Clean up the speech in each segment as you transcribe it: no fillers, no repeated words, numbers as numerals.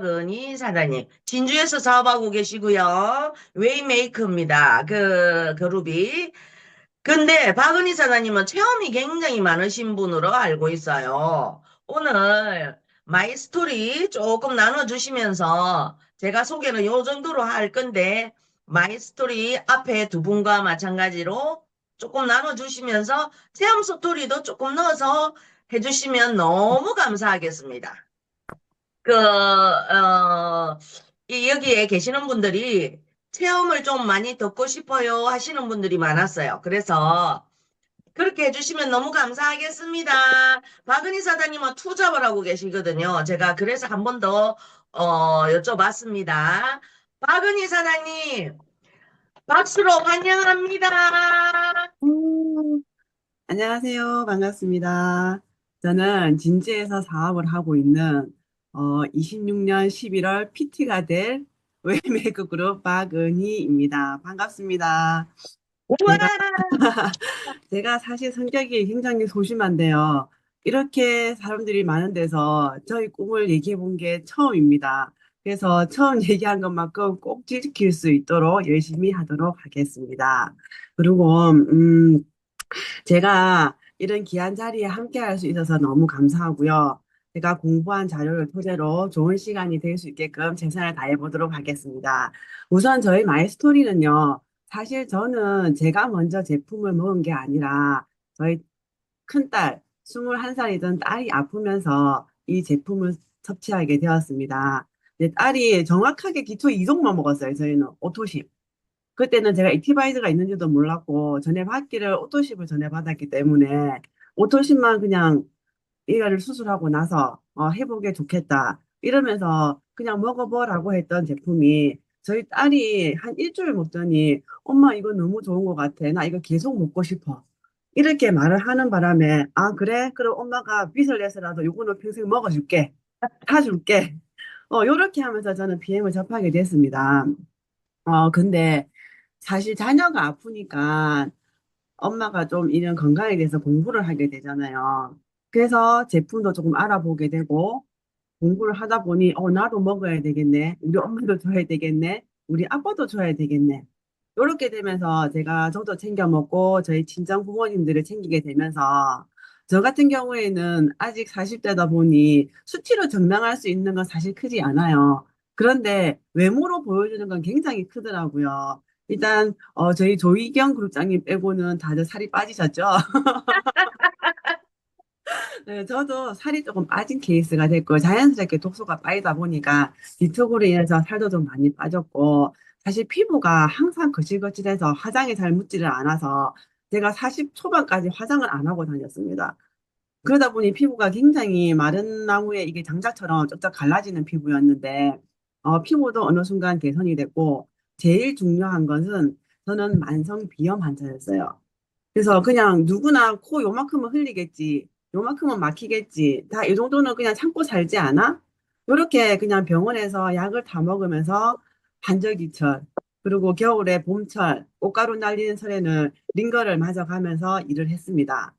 박은희 사장님, 진주에서 사업하고 계시고요. 웨이메이커입니다. 그 그룹이. 근데 박은희 사장님은 체험이 굉장히 많으신 분으로 알고 있어요. 오늘 마이 스토리 조금 나눠주시면서 제가 소개는 요 정도로 할 건데 마이 스토리 앞에 두 분과 마찬가지로 조금 나눠주시면서 체험 스토리도 조금 넣어서 해주시면 너무 감사하겠습니다. 여기에 계시는 분들이 체험을 좀 많이 듣고 싶어요 하시는 분들이 많았어요. 그래서 그렇게 해주시면 너무 감사하겠습니다. 박은희 사장님은 투잡을 하고 계시거든요. 제가 그래서 한 번 더, 여쭤봤습니다. 박은희 사장님, 박수로 환영합니다. 음, 안녕하세요. 반갑습니다. 저는 진지에서 사업을 하고 있는 26년 11월 PT가 될 웨이메이크 그룹 박은희입니다. 반갑습니다. 우와! 제가 제가 사실 성격이 굉장히 소심한데요. 이렇게 사람들이 많은 데서 저희 꿈을 얘기해 본 게 처음입니다. 그래서 처음 얘기한 것만큼 꼭 지킬 수 있도록 열심히 하도록 하겠습니다. 그리고 제가 이런 귀한 자리에 함께 할 수 있어서 너무 감사하고요. 제가 공부한 자료를 토대로 좋은 시간이 될 수 있게끔 최선을 다해 보도록 하겠습니다. 우선 저희 마이스토리는요. 사실 저는 제가 먼저 제품을 먹은 게 아니라 저희 큰딸, 21살이던 딸이 아프면서 이 제품을 섭취하게 되었습니다. 근데 딸이 정확하게 기초 이종만 먹었어요. 저희는 오토십. 그때는 제가 액티바이즈가 있는지도 몰랐고 전해받기를 오토십을 전해받았기 때문에 오토십만 그냥 이거를 수술하고 나서 해보게 좋겠다 이러면서 그냥 먹어보라고 했던 제품이 저희 딸이 한 일주일 먹더니 엄마 이거 너무 좋은 것 같아. 나 이거 계속 먹고 싶어. 이렇게 말을 하는 바람에 아 그래? 그럼 엄마가 빚을 내서라도 이거는 평생 먹어줄게. 사줄게. 요렇게 하면서 저는 비행을 접하게 됐습니다. 근데 사실 자녀가 아프니까 엄마가 좀 이런 건강에 대해서 공부를 하게 되잖아요. 그래서 제품도 조금 알아보게 되고 공부를 하다 보니 나도 먹어야 되겠네. 우리 엄마도 줘야 되겠네. 우리 아빠도 줘야 되겠네. 이렇게 되면서 저도 챙겨 먹고 저희 친정 부모님들을 챙기게 되면서 저 같은 경우에는 아직 40대다 보니 수치로 증명할 수 있는 건 사실 크지 않아요. 그런데 외모로 보여주는 건 굉장히 크더라고요. 일단 저희 조희경 그룹장님 빼고는 다들 살이 빠지셨죠? 네, 저도 살이 조금 빠진 케이스가 됐고 자연스럽게 독소가 빠지다 보니까 뒤쪽으로 인해서 살도 좀 많이 빠졌고 사실 피부가 항상 거칠거칠해서 화장이 잘 묻지를 않아서 제가 40 초반까지 화장을 안 하고 다녔습니다. 그러다 보니 피부가 굉장히 마른 나무에 이게 장작처럼 쩍쩍 갈라지는 피부였는데 피부도 어느 순간 개선이 됐고 제일 중요한 것은 저는 만성 비염 환자였어요. 그래서 그냥 누구나 코 요만큼은 흘리겠지, 요만큼은 막히겠지, 다 이 정도는 그냥 참고 살지 않아? 이렇게 그냥 병원에서 약을 다 먹으면서 반절기철, 그리고 겨울에 봄철, 꽃가루 날리는 철에는 링거를 맞아가면서 일을 했습니다.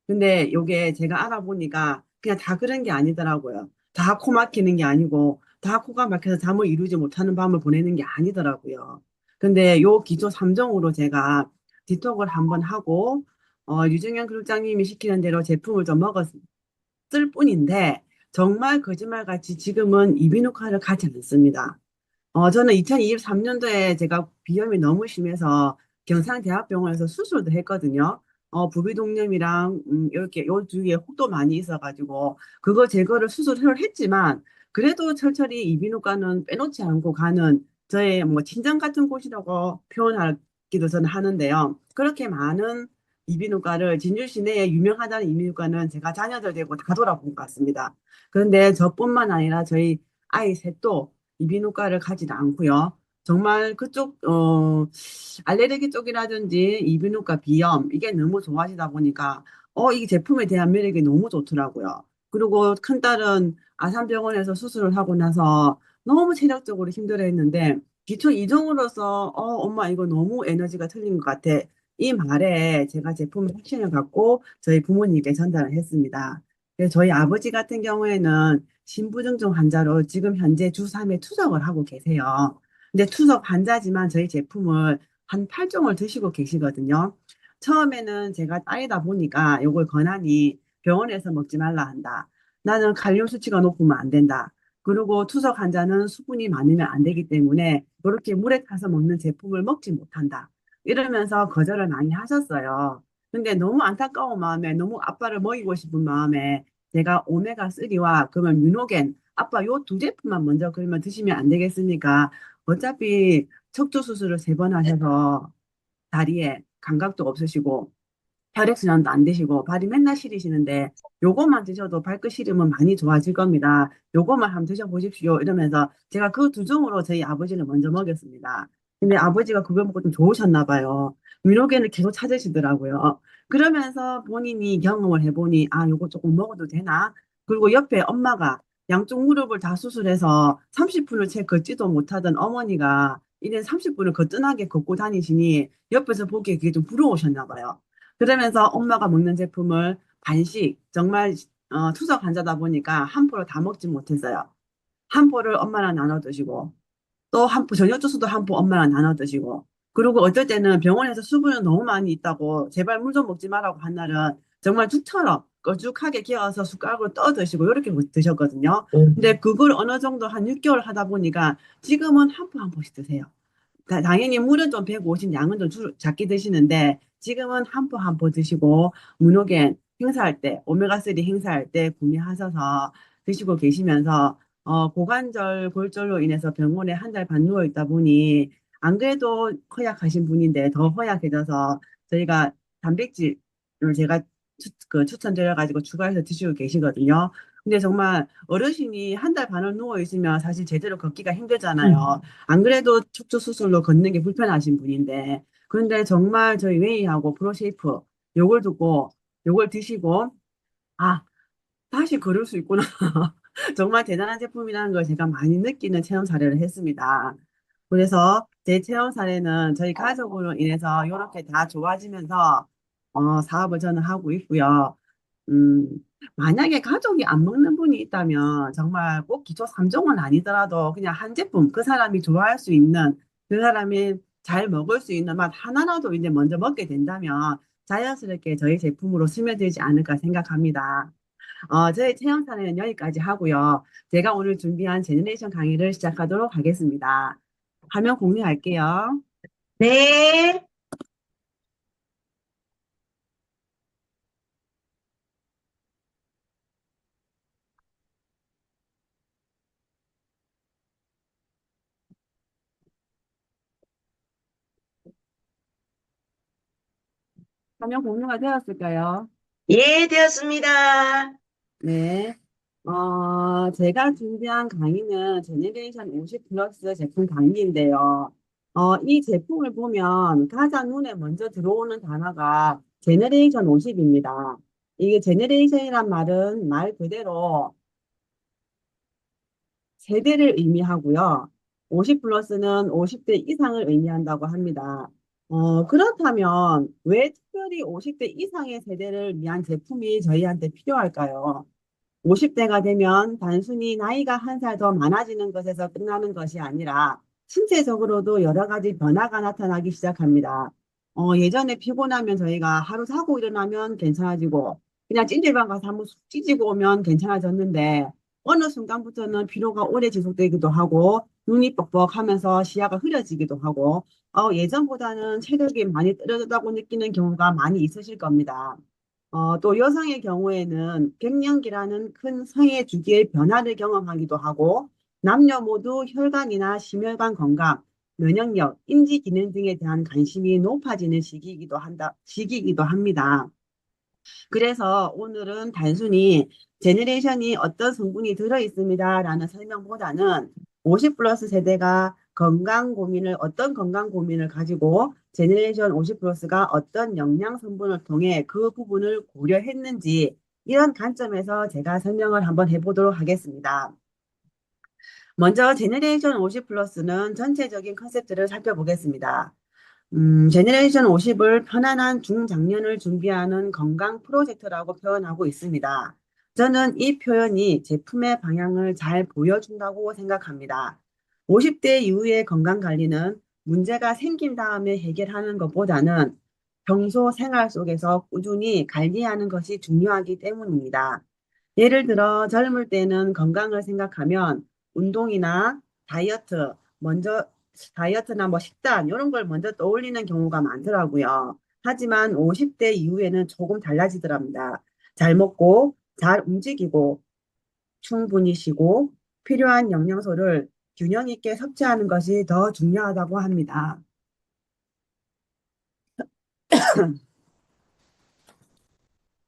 근데 요게 제가 알아보니까 그냥 다 그런 게 아니더라고요. 다 코 막히는 게 아니고, 다 코가 막혀서 잠을 이루지 못하는 밤을 보내는 게 아니더라고요. 근데 요 기초 3종으로 제가 디톡을 한번 하고, 유정현 그룹장님이 시키는 대로 제품을 좀 먹었을 뿐인데, 정말 거짓말같이 지금은 이비인후과를 가지 않습니다. 저는 2023년도에 제가 비염이 너무 심해서 경상대학병원에서 수술도 했거든요. 부비동염이랑 이렇게 요 주위에 혹도 많이 있어가지고 그거 제거를 수술을 했지만 그래도 철저히 이비인후과는 빼놓지 않고 가는 저의 뭐 친정 같은 곳이라고 표현하기도 저는 하는데요. 그렇게 많은 이비인후과를 진주 시내에 유명하다는 이비인후과는 제가 자녀들 되고 다 돌아본 것 같습니다. 그런데 저뿐만 아니라 저희 아이 셋도 이비인후과를 가지도 않고요. 정말 그쪽 알레르기 쪽이라든지 이비인후과 비염 이게 너무 좋아하시다 보니까 이 제품에 대한 매력이 너무 좋더라고요. 그리고 큰딸은 아산병원에서 수술을 하고 나서 너무 체력적으로 힘들어했는데 기초 이종으로서 엄마 이거 너무 에너지가 틀린 것 같아. 이 말에 제가 제품 확신을 갖고 저희 부모님께 전달을 했습니다. 그래서 저희 아버지 같은 경우에는 신부증증 환자로 지금 현재 주3회 투석을 하고 계세요. 근데 투석 환자지만 저희 제품을 한 8종을 드시고 계시거든요. 처음에는 제가 딸이다 보니까 요걸 권하니 병원에서 먹지 말라 한다. 나는 칼륨 수치가 높으면 안 된다. 그리고 투석 환자는 수분이 많으면 안 되기 때문에 이렇게 물에 타서 먹는 제품을 먹지 못한다. 이러면서 거절을 많이 하셨어요. 근데 너무 안타까운 마음에 너무 아빠를 먹이고 싶은 마음에 제가 오메가3와 그러면 뮤노겐 아빠 요 두 제품만 먼저 그러면 드시면 안 되겠습니까? 어차피 척추 수술을 3번 하셔서 다리에 감각도 없으시고 혈액순환도 안 되시고 발이 맨날 시리시는데 요것만 드셔도 발끝 시름은 많이 좋아질 겁니다. 요것만 한번 드셔보십시오. 이러면서 제가 그 두 종으로 저희 아버지를 먼저 먹였습니다. 근데 아버지가 그걸 먹고 좀 좋으셨나 봐요. 위로겐을 계속 찾으시더라고요. 그러면서 본인이 경험을 해보니 아 요거 조금 먹어도 되나? 그리고 옆에 엄마가 양쪽 무릎을 다 수술해서 30분을 채 걷지도 못하던 어머니가 이제 30분을 거뜬하게 걷고 다니시니 옆에서 보기에 그게 좀 부러우셨나 봐요. 그러면서 엄마가 먹는 제품을 반씩 정말 투석 환자다 보니까 한 포를 다 먹지 못했어요. 한 포를 엄마랑 나눠 드시고 또 한 포, 저녁 주스도 한 포 엄마랑 나눠 드시고 그리고 어떨 때는 병원에서 수분이 너무 많이 있다고 제발 물 좀 먹지 말라고 한 날은 정말 죽처럼 걸쭉하게 기어서 숟가락으로 떠 드시고 이렇게 드셨거든요. 근데 그걸 어느 정도 한 6개월 하다 보니까 지금은 한 포 한 포씩 드세요. 당연히 물은 좀 150, 양은 좀 작게 드시는데 지금은 한 포 한 포 드시고 무노겐 행사할 때 오메가3 행사할 때 구매하셔서 드시고 계시면서 고관절 골절로 인해서 병원에 한 달 반 누워 있다 보니 안 그래도 허약하신 분인데 더 허약해져서 저희가 단백질을 제가 추천드려가지고 추가해서 드시고 계시거든요. 근데 정말 어르신이 한 달 반을 누워 있으면 사실 제대로 걷기가 힘들잖아요. 안 그래도 척추 수술로 걷는 게 불편하신 분인데, 그런데 정말 저희 웨이하고 프로쉐이프 요걸 듣고, 요걸 드시고, 아, 다시 걸을 수 있구나. 정말 대단한 제품이라는 걸 제가 많이 느끼는 체험 사례를 했습니다. 그래서 제 체험 사례는 저희 가족으로 인해서 이렇게 다 좋아지면서 사업을 저는 하고 있고요. 음, 만약에 가족이 안 먹는 분이 있다면 정말 꼭 기초 3종은 아니더라도 그냥 한 제품 그 사람이 좋아할 수 있는 그 사람이 잘 먹을 수 있는 맛 하나라도 이제 먼저 먹게 된다면 자연스럽게 저희 제품으로 스며들지 않을까 생각합니다. 저희 체험 사례는 여기까지 하고요. 제가 오늘 준비한 제너레이션 강의를 시작하도록 하겠습니다. 화면 공유할게요. 네. 화면 공유가 되었을까요? 예, 되었습니다. 네. 제가 준비한 강의는 제네레이션 50 플러스 제품 강의인데요. 이 제품을 보면 가장 눈에 먼저 들어오는 단어가 제네레이션 50입니다. 이게 제네레이션이란 말은 말 그대로 세대를 의미하고요. 50 플러스는 50대 이상을 의미한다고 합니다. 그렇다면 왜 특별히 50대 이상의 세대를 위한 제품이 저희한테 필요할까요? 50대가 되면 단순히 나이가 한 살 더 많아지는 것에서 끝나는 것이 아니라 신체적으로도 여러 가지 변화가 나타나기 시작합니다. 예전에 피곤하면 저희가 하루 자고 일어나면 괜찮아지고 그냥 찜질방 가서 한번 쑥 찌지고 오면 괜찮아졌는데 어느 순간부터는 피로가 오래 지속되기도 하고 눈이 뻑뻑하면서 시야가 흐려지기도 하고 예전보다는 체력이 많이 떨어졌다고 느끼는 경우가 많이 있으실 겁니다. 또 여성의 경우에는 갱년기라는 큰 성의 주기의 변화를 경험하기도 하고 남녀 모두 혈관이나 심혈관 건강, 면역력, 인지 기능 등에 대한 관심이 높아지는 시기이기도 합니다. 그래서 오늘은 단순히 제너레이션이 어떤 성분이 들어있습니다라는 설명보다는 50 플러스 세대가 어떤 건강 고민을 가지고 제너레이션 50 플러스가 어떤 영양 성분을 통해 그 부분을 고려했는지 이런 관점에서 제가 설명을 한번 해보도록 하겠습니다. 먼저 제너레이션 50 플러스는 전체적인 컨셉트를 살펴보겠습니다. 제너레이션 50을 편안한 중장년을 준비하는 건강 프로젝트라고 표현하고 있습니다. 저는 이 표현이 제품의 방향을 잘 보여준다고 생각합니다. 50대 이후의 건강 관리는 문제가 생긴 다음에 해결하는 것보다는 평소 생활 속에서 꾸준히 관리하는 것이 중요하기 때문입니다. 예를 들어 젊을 때는 건강을 생각하면 운동이나 다이어트, 먼저 다이어트나 뭐 식단 이런 걸 먼저 떠올리는 경우가 많더라고요. 하지만 50대 이후에는 조금 달라지더랍니다. 잘 먹고 잘 움직이고 충분히 쉬고 필요한 영양소를 균형 있게 섭취하는 것이 더 중요하다고 합니다.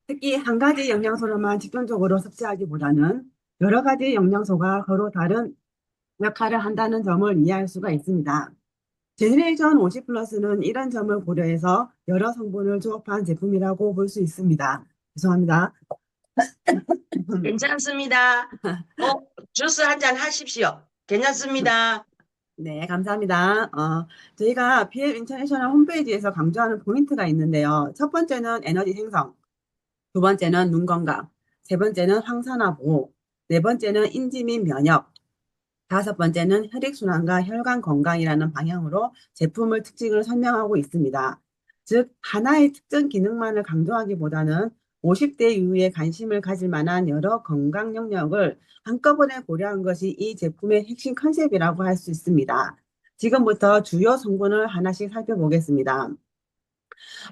특히 한 가지 영양소로만 집중적으로 섭취하기보다는 여러 가지 영양소가 서로 다른 역할을 한다는 점을 이해할 수가 있습니다. 제네레이션 50 플러스는 이런 점을 고려해서 여러 성분을 조합한 제품이라고 볼 수 있습니다. 죄송합니다. 괜찮습니다. 어, 주스 한 잔 하십시오. 괜찮습니다. 네, 감사합니다. 저희가 BL 인터내셔널 홈페이지에서 강조하는 포인트가 있는데요. 첫 번째는 에너지 생성, 두 번째는 눈 건강, 세 번째는 항산화 보호, 네 번째는 인지 및 면역, 다섯 번째는 혈액순환과 혈관 건강이라는 방향으로 제품을 특징을 설명하고 있습니다. 즉, 하나의 특정 기능만을 강조하기보다는 50대 이후에 관심을 가질 만한 여러 건강 영역을 한꺼번에 고려한 것이 이 제품의 핵심 컨셉이라고 할 수 있습니다. 지금부터 주요 성분을 하나씩 살펴보겠습니다.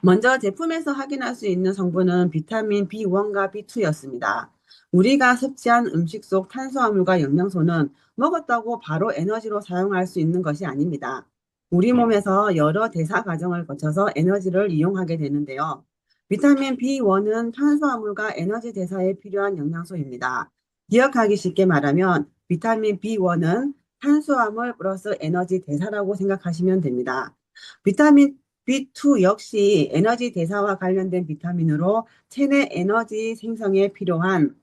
먼저 제품에서 확인할 수 있는 성분은 비타민 B1과 B2였습니다. 우리가 섭취한 음식 속 탄수화물과 영양소는 먹었다고 바로 에너지로 사용할 수 있는 것이 아닙니다. 우리 몸에서 여러 대사 과정을 거쳐서 에너지를 이용하게 되는데요. 비타민 B1은 탄수화물과 에너지 대사에 필요한 영양소입니다. 기억하기 쉽게 말하면 비타민 B1은 탄수화물 플러스 에너지 대사라고 생각하시면 됩니다. 비타민 B2 역시 에너지 대사와 관련된 비타민으로 체내 에너지 생성에 필요한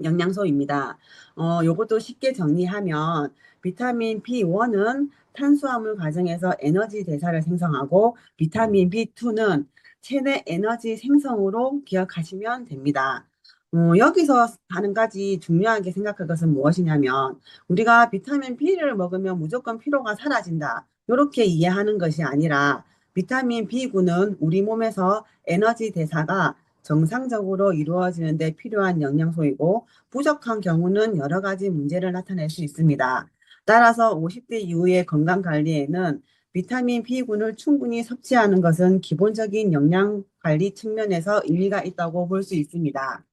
영양소입니다. 요것도 쉽게 정리하면 비타민 B1은 탄수화물 과정에서 에너지 대사를 생성하고 비타민 B2는 체내 에너지 생성으로 기억하시면 됩니다. 여기서 한 가지 중요하게 생각할 것은 무엇이냐면 우리가 비타민 B를 먹으면 무조건 피로가 사라진다. 이렇게 이해하는 것이 아니라 비타민 B군은 우리 몸에서 에너지 대사가 정상적으로 이루어지는 데 필요한 영양소이고 부족한 경우는 여러 가지 문제를 나타낼 수 있습니다. 따라서 50대 이후의 건강 관리에는 비타민 B군을 충분히 섭취하는 것은 기본적인 영양 관리 측면에서 의미가 있다고 볼 수 있습니다.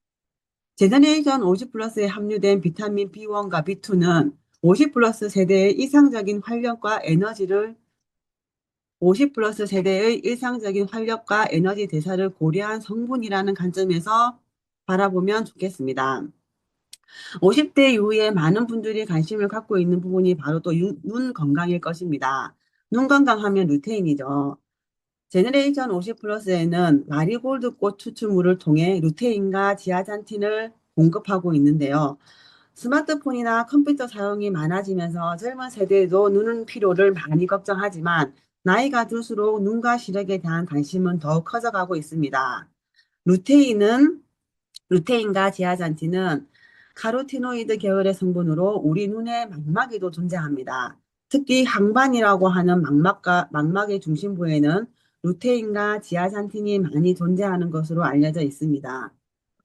제너레이션 50 플러스에 함유된 비타민 B1과 B2는 50 플러스 세대의 이상적인 활력과 에너지를 50 플러스 세대의 일상적인 활력과 에너지 대사를 고려한 성분이라는 관점에서 바라보면 좋겠습니다. 50대 이후에 많은 분들이 관심을 갖고 있는 부분이 바로 또 눈 건강일 것입니다. 눈 건강하면 루테인이죠. 제너레이션 50 플러스에는 마리골드 꽃 추출물을 통해 루테인과 지아잔틴을 공급하고 있는데요. 스마트폰이나 컴퓨터 사용이 많아지면서 젊은 세대도 눈 피로를 많이 걱정하지만 나이가 들수록 눈과 시력에 대한 관심은 더욱 커져가고 있습니다. 루테인은 루테인과 지아잔틴은 카로티노이드 계열의 성분으로 우리 눈의 망막에도 존재합니다. 특히 항반이라고 하는 망막의 중심부에는 루테인과 지아잔틴이 많이 존재하는 것으로 알려져 있습니다.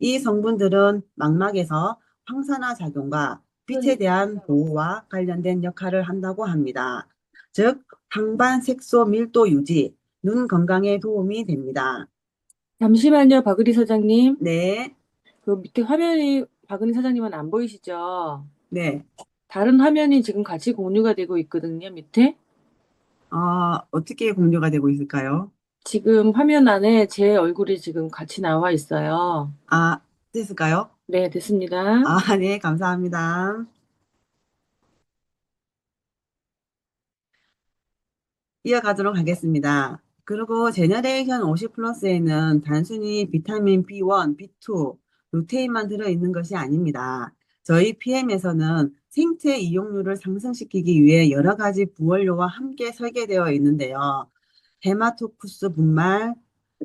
이 성분들은 망막에서 황산화 작용과 빛에 대한 보호와 관련된 역할을 한다고 합니다. 즉, 항반 색소 밀도 유지, 눈 건강에 도움이 됩니다. 잠시만요, 박의리 사장님. 네, 그 밑에 화면이 박의리 사장님은 안 보이시죠? 네. 다른 화면이 지금 같이 공유가 되고 있거든요, 밑에. 어떻게 공유가 되고 있을까요? 지금 화면 안에 제 얼굴이 지금 같이 나와 있어요. 됐을까요? 네, 됐습니다. 네, 감사합니다. 이어가도록 하겠습니다. 그리고 제너레이션 50 플러스에는 단순히 비타민 B1, B2, 루테인만 들어있는 것이 아닙니다. 저희 PM에서는 생체 이용률을 상승시키기 위해 여러 가지 부원료와 함께 설계되어 있는데요. 헤마토쿠스 분말,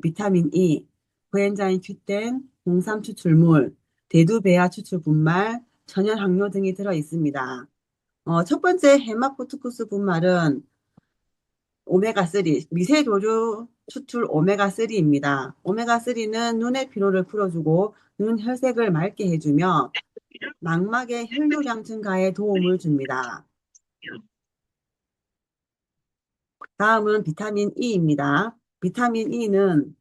비타민 E, 코엔자임 Q10, 홍삼 추출물, 대두배아 추출 분말, 천연 항료 등이 들어 있습니다. 첫 번째 헤마코투쿠스 분말은 오메가3, 미세조류 추출 오메가3입니다. 오메가3는 눈의 피로를 풀어주고 눈 혈색을 맑게 해주며 망막의 혈류량 증가에 도움을 줍니다. 다음은 비타민 E입니다. 비타민 E는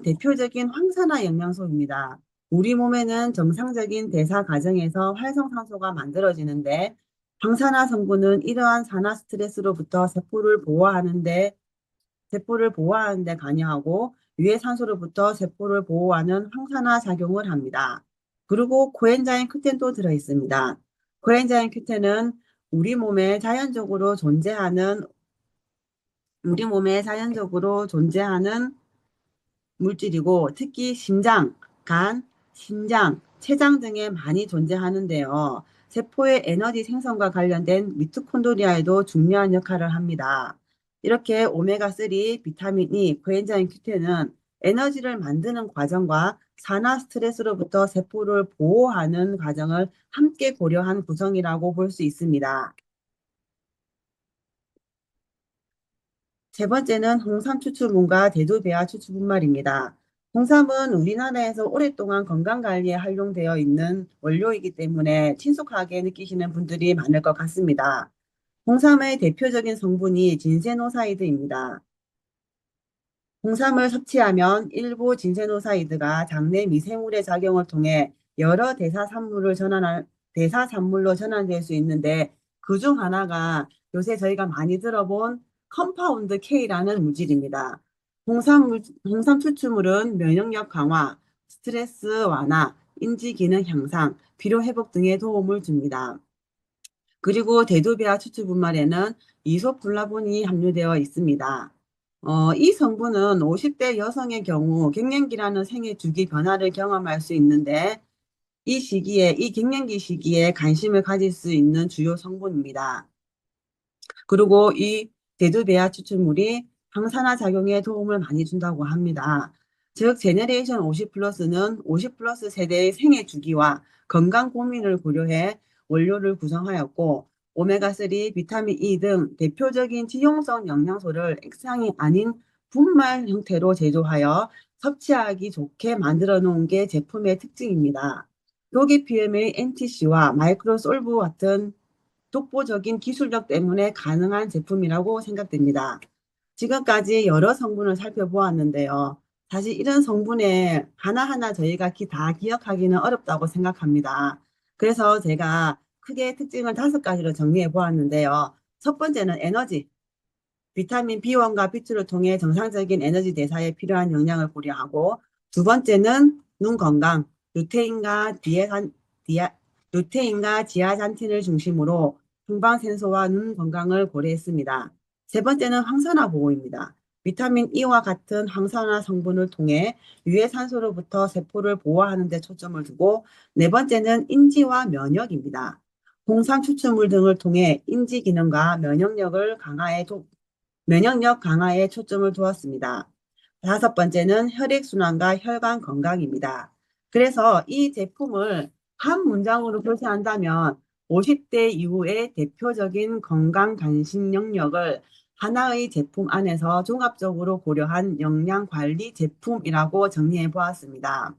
대표적인 황산화 영양소입니다. 우리 몸에는 정상적인 대사 과정에서 활성산소가 만들어지는데 황산화 성분은 이러한 산화 스트레스로부터 세포를 보호하는 데 관여하고 유해산소로부터 세포를 보호하는 항산화 작용을 합니다. 그리고 코엔자임 Q10도 들어 있습니다. 코엔자임 Q10은 우리 몸에 자연적으로 존재하는 물질이고 특히 심장, 간, 신장, 췌장 등에 많이 존재하는데요. 세포의 에너지 생성과 관련된 미토콘드리아에도 중요한 역할을 합니다. 이렇게 오메가3, 비타민 E, 코엔자임 Q10은 에너지를 만드는 과정과 산화 스트레스로부터 세포를 보호하는 과정을 함께 고려한 구성이라고 볼 수 있습니다. 세 번째는 홍삼 추출물과 대두배아 추출분말입니다. 홍삼은 우리나라에서 오랫동안 건강관리에 활용되어 있는 원료이기 때문에 친숙하게 느끼시는 분들이 많을 것 같습니다. 홍삼의 대표적인 성분이 진세노사이드입니다. 홍삼을 섭취하면 일부 진세노사이드가 장내 미생물의 작용을 통해 여러 대사산물로 전환될 수 있는데 그중 하나가 요새 저희가 많이 들어본 컴파운드 K라는 물질입니다. 홍삼 추출물은 면역력 강화, 스트레스 완화, 인지 기능 향상, 피로 회복 등에 도움을 줍니다. 그리고 대두배아 추출분말에는 이소플라본이 함유되어 있습니다. 이 성분은 50대 여성의 경우 갱년기라는 생애 주기 변화를 경험할 수 있는데 이 갱년기 시기에 관심을 가질 수 있는 주요 성분입니다. 그리고 이 대두배아 추출물이 항산화 작용에 도움을 많이 준다고 합니다. 즉 제너레이션 50 플러스는 50 플러스 세대의 생애 주기와 건강 고민을 고려해 원료를 구성하였고 오메가3, 비타민 E 등 대표적인 지용성 영양소를 액상이 아닌 분말 형태로 제조하여 섭취하기 좋게 만들어 놓은 게 제품의 특징입니다. 여기 PM의 NTC와 마이크로솔브 같은 독보적인 기술력 때문에 가능한 제품이라고 생각됩니다. 지금까지 여러 성분을 살펴보았는데요. 사실 이런 성분에 하나하나 저희가 다 기억하기는 어렵다고 생각합니다. 그래서 제가 크게 특징을 5가지로 정리해 보았는데요. 첫 번째는 에너지. 비타민 B1과 B2를 통해 정상적인 에너지 대사에 필요한 영양을 고려하고 두 번째는 눈 건강, 루테인과 지아잔틴을 중심으로 항방센소와 눈 건강을 고려했습니다. 세 번째는 황산화 보호입니다. 비타민 E와 같은 황산화 성분을 통해 유해산소로부터 세포를 보호하는 데 초점을 두고 네 번째는 인지와 면역입니다. 홍삼 추출물 등을 통해 인지 기능과 면역력 강화에 초점을 두었습니다. 다섯 번째는 혈액순환과 혈관 건강입니다. 그래서 이 제품을 한 문장으로 표시한다면 50대 이후의 대표적인 건강 간식 영역을 하나의 제품 안에서 종합적으로 고려한 영양관리 제품이라고 정리해 보았습니다.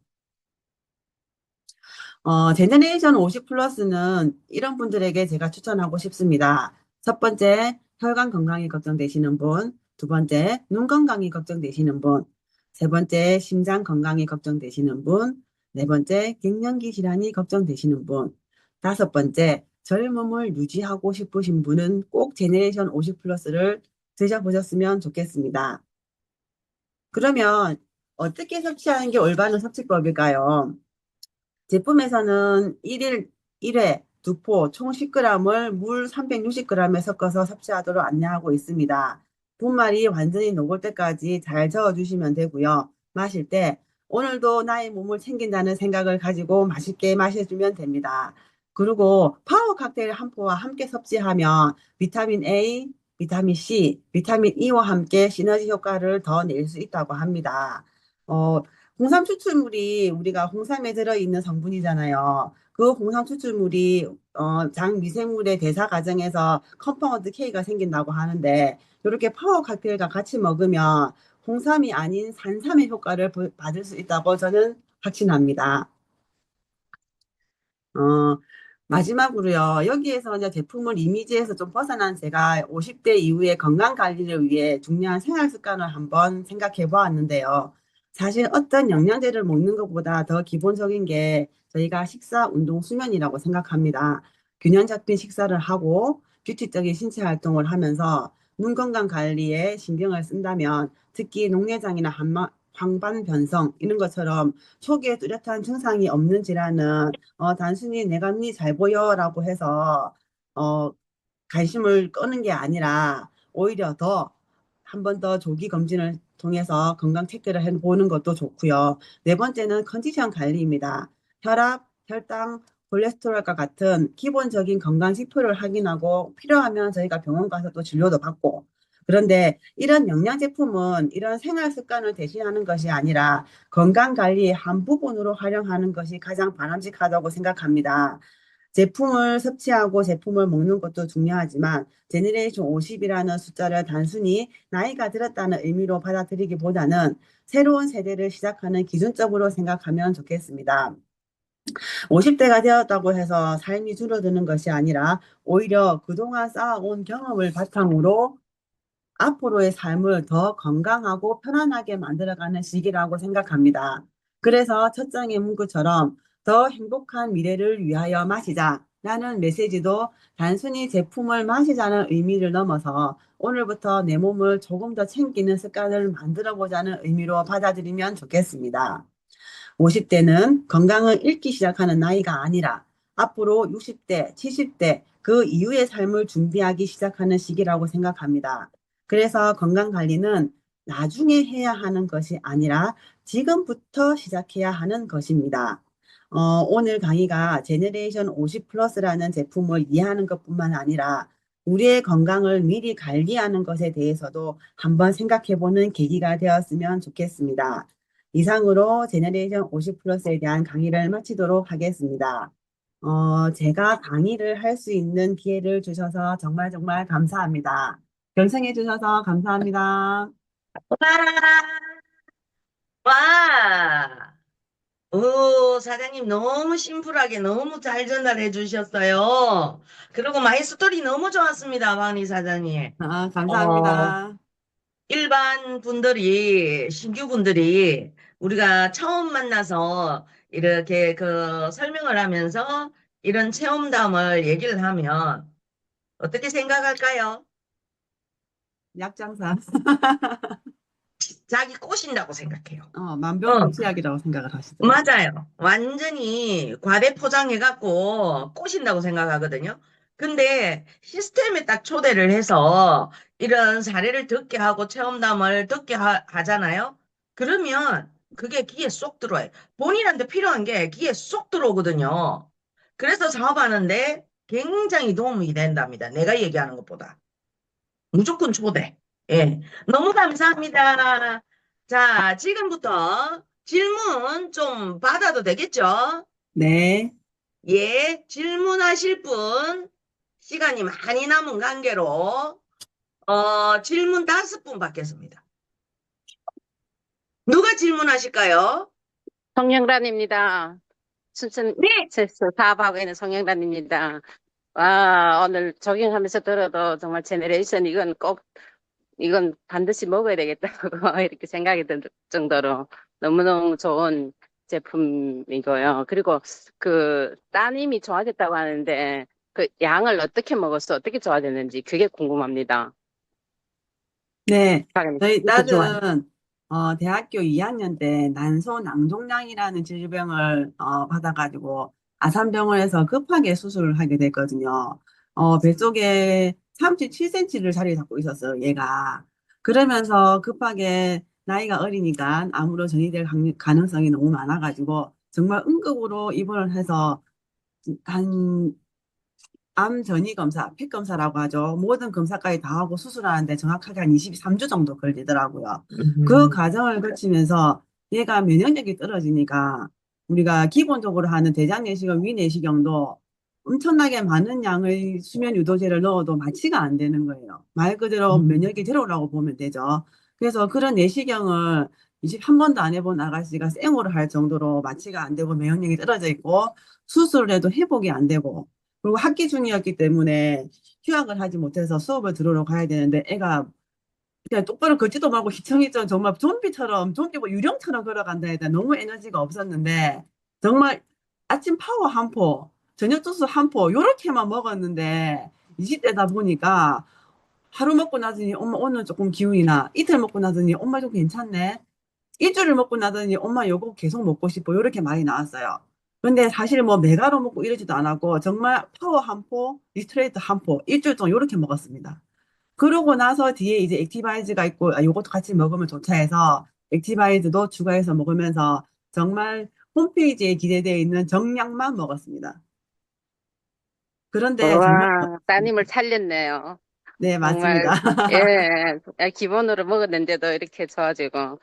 제너레이션 50 플러스는 이런 분들에게 제가 추천하고 싶습니다. 첫 번째, 혈관 건강이 걱정되시는 분. 두 번째, 눈 건강이 걱정되시는 분. 세 번째, 심장 건강이 걱정되시는 분. 네 번째, 갱년기 질환이 걱정되시는 분. 다섯 번째, 젊음을 유지하고 싶으신 분은 꼭 제너레이션 50 플러스를 드셔보셨으면 좋겠습니다. 그러면 어떻게 섭취하는 게 올바른 섭취법일까요? 제품에서는 1회 2포 총 10g을 물 360g에 섞어서 섭취하도록 안내하고 있습니다. 분말이 완전히 녹을 때까지 잘 저어주시면 되고요. 마실 때 오늘도 나의 몸을 챙긴다는 생각을 가지고 맛있게 마셔주면 됩니다. 그리고 파워 칵테일 한 포와 함께 섭취하면 비타민 A, 비타민 C, 비타민 E와 함께 시너지 효과를 더 낼 수 있다고 합니다. 홍삼 추출물이 우리가 홍삼에 들어있는 성분이잖아요. 그 홍삼 추출물이 장 미생물의 대사 과정에서 컴파운드 K가 생긴다고 하는데 이렇게 파워 칵테일과 같이 먹으면 홍삼이 아닌 산삼의 효과를 받을 수 있다고 저는 확신합니다. 어, 마지막으로요. 여기에서 이제 제품을 이미지에서 좀 벗어난 제가 50대 이후에 건강 관리를 위해 중요한 생활 습관을 한번 생각해 보았는데요. 사실 어떤 영양제를 먹는 것보다 더 기본적인 게 저희가 식사, 운동, 수면이라고 생각합니다. 균형 잡힌 식사를 하고 규칙적인 신체 활동을 하면서 눈 건강 관리에 신경을 쓴다면 특히 녹내장이나 황반 변성 이런 것처럼 초기에 뚜렷한 증상이 없는 질환은 단순히 내가 눈이 잘 보여라고 해서, 어, 관심을 끄는 게 아니라, 오히려 더, 한 번 더 조기 검진을 통해서 건강 체크를 해보는 것도 좋고요. 네 번째는 컨디션 관리입니다. 혈압, 혈당, 콜레스테롤과 같은 기본적인 건강 지표를 확인하고 필요하면 저희가 병원 가서 또 진료도 받고, 그런데 이런 영양 제품은 이런 생활 습관을 대신하는 것이 아니라 건강 관리의 한 부분으로 활용하는 것이 가장 바람직하다고 생각합니다. 제품을 섭취하고 제품을 먹는 것도 중요하지만 제너레이션 50이라는 숫자를 단순히 나이가 들었다는 의미로 받아들이기보다는 새로운 세대를 시작하는 기준점으로 생각하면 좋겠습니다. 50대가 되었다고 해서 삶이 줄어드는 것이 아니라 오히려 그동안 쌓아온 경험을 바탕으로 앞으로의 삶을 더 건강하고 편안하게 만들어가는 시기라고 생각합니다. 그래서 첫 장의 문구처럼 더 행복한 미래를 위하여 마시자라는 메시지도 단순히 제품을 마시자는 의미를 넘어서 오늘부터 내 몸을 조금 더 챙기는 습관을 만들어 보자는 의미로 받아들이면 좋겠습니다. 50대는 건강을 잃기 시작하는 나이가 아니라 앞으로 60대, 70대 그 이후의 삶을 준비하기 시작하는 시기라고 생각합니다. 그래서 건강 관리는 나중에 해야 하는 것이 아니라 지금부터 시작해야 하는 것입니다. 오늘 강의가 제너레이션 50 플러스라는 제품을 이해하는 것뿐만 아니라 우리의 건강을 미리 관리하는 것에 대해서도 한번 생각해 보는 계기가 되었으면 좋겠습니다. 이상으로 제너레이션 50 플러스에 대한 강의를 마치도록 하겠습니다. 제가 강의를 할 수 있는 기회를 주셔서 정말 정말 감사합니다. 경청해 주셔서 감사합니다. 와! 와! 오, 사장님 너무 심플하게 너무 잘 전달해 주셨어요. 그리고 마이스토리 너무 좋았습니다, 박니 사장님. 어, 감사합니다. 일반 분들이, 신규 분들이 우리가 처음 만나서 이렇게 그 설명을 하면서 이런 체험담을 얘기를 하면 어떻게 생각할까요? 약장사. 자기 꼬신다고 생각해요. 어, 만병통치약이라고 생각을 하시더라고요. 맞아요. 완전히 과대 포장해갖고 꼬신다고 생각하거든요. 근데 시스템에 딱 초대를 해서 이런 사례를 듣게 하고 체험담을 듣게 하잖아요. 그러면 그게 귀에 쏙 들어와요. 본인한테 필요한 게 귀에 쏙 들어오거든요. 그래서 사업하는데 굉장히 도움이 된답니다. 내가 얘기하는 것보다. 무조건 초대. 예. 너무 감사합니다. 자, 지금부터 질문 좀 받아도 되겠죠? 네. 예, 질문하실 분, 시간이 많이 남은 관계로, 질문 5분 받겠습니다. 누가 질문하실까요? 송영란입니다. 춘천 네! 체스 사업하고 있는 송영란입니다. 와, 오늘 조경하면서 들어도 정말 제네레이션 이건 반드시 먹어야 되겠다고 이렇게 생각이 들 정도로 너무너무 좋은 제품이고요. 그리고 그 따님이 좋아졌다고 하는데 그 양을 어떻게 먹었어? 어떻게 좋아졌는지 그게 궁금합니다. 네. 박은희 저희 씨, 좋아요. 딸은 대학교 2학년 때 난소낭종양이라는 질병을 받아가지고 아산병원에서 급하게 수술을 하게 됐거든요. 뱃속에 37cm를 자리 잡고 있었어요, 얘가. 그러면서 급하게 나이가 어리니까 암으로 전이될 가능성이 너무 많아가지고 정말 응급으로 입원을 해서 한 암 전이 검사, 폐 검사라고 하죠. 모든 검사까지 다 하고 수술하는데 정확하게 한 23주 정도 걸리더라고요. 그 음, 과정을 거치면서 얘가 면역력이 떨어지니까 우리가 기본적으로 하는 대장 내시경, 위 내시경도 엄청나게 많은 양의 수면 유도제를 넣어도 마취가 안 되는 거예요. 말 그대로 면역이 들어오라고 보면 되죠. 그래서 그런 내시경을 21번도 안 해본 아가씨가 생으로 할 정도로 마취가 안 되고 면역력이 떨어져 있고 수술을 해도 회복이 안 되고 그리고 학기 중이었기 때문에 휴학을 하지 못해서 수업을 들으러 가야 되는데 애가 그냥 똑바로 걷지도 말고 휘청휘청 정말 좀비처럼 좀비 뭐 유령처럼 걸어간다 해야 되나 너무 에너지가 없었는데 정말 아침 파워 한 포, 저녁 주스 한 포 요렇게만 먹었는데 20대다 보니까 하루 먹고 나더니 엄마 오늘 조금 기운이 나 이틀 먹고 나더니 엄마 좀 괜찮네 일주일을 먹고 나더니 엄마 요거 계속 먹고 싶어 요렇게 많이 나왔어요. 근데 사실 뭐 메가로 먹고 이러지도 않았고 정말 파워 한 포, 리스트레이트 한 포, 일주일 동안 요렇게 먹었습니다. 그러고 나서 뒤에 이제 액티바이즈가 있고, 아, 요것도 같이 먹으면 좋다 해서 액티바이즈도 추가해서 먹으면서 정말 홈페이지에 기재되어 있는 정량만 먹었습니다. 그런데 정말, 와, 따님을 살렸네요. 네, 정말, 맞습니다. 기본으로 먹었는데도 이렇게 좋아지고,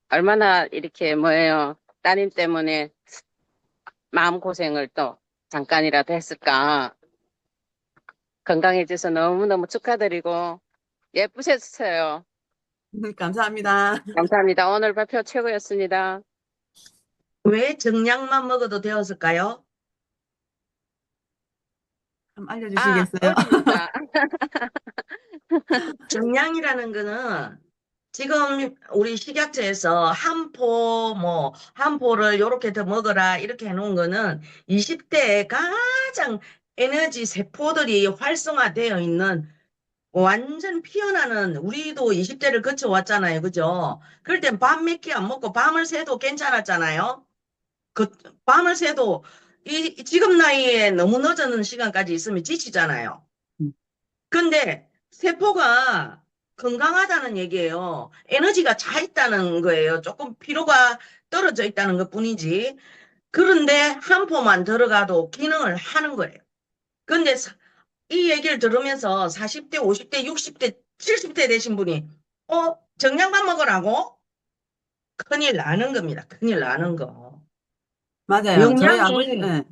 얼마나 이렇게 뭐예요. 따님 때문에 마음고생을 또 잠깐이라도 했을까. 건강해져서 너무너무 축하드리고, 예쁘셨어요. 감사합니다. 감사합니다. 오늘 발표 최고였습니다. 왜 정량만 먹어도 되었을까요? 좀 알려주시겠어요? 어립니다. 정량이라는 거는 지금 우리 식약처에서 한 포를 요렇게 더 먹어라 이렇게 해놓은 거는 20대에 가장 에너지 세포들이 활성화되어 있는 완전 피어나는 우리도 20대를 거쳐왔잖아요. 그죠? 그럴 땐 밥 몇 끼 안 먹고 밤을 새도 괜찮았잖아요. 그 밤을 새도 지금 나이에 너무 늦은 시간까지 있으면 지치잖아요. 근데 세포가 건강하다는 얘기예요. 에너지가 차 있다는 거예요. 조금 피로가 떨어져 있다는 것 뿐이지. 그런데 한 포만 들어가도 기능을 하는 거예요. 근데 이 얘기를 들으면서 40대, 50대, 60대, 70대 되신 분이 정량만 먹으라고? 큰일 나는 겁니다. 큰일 나는 거. 맞아요. 저희 아버지, 영양이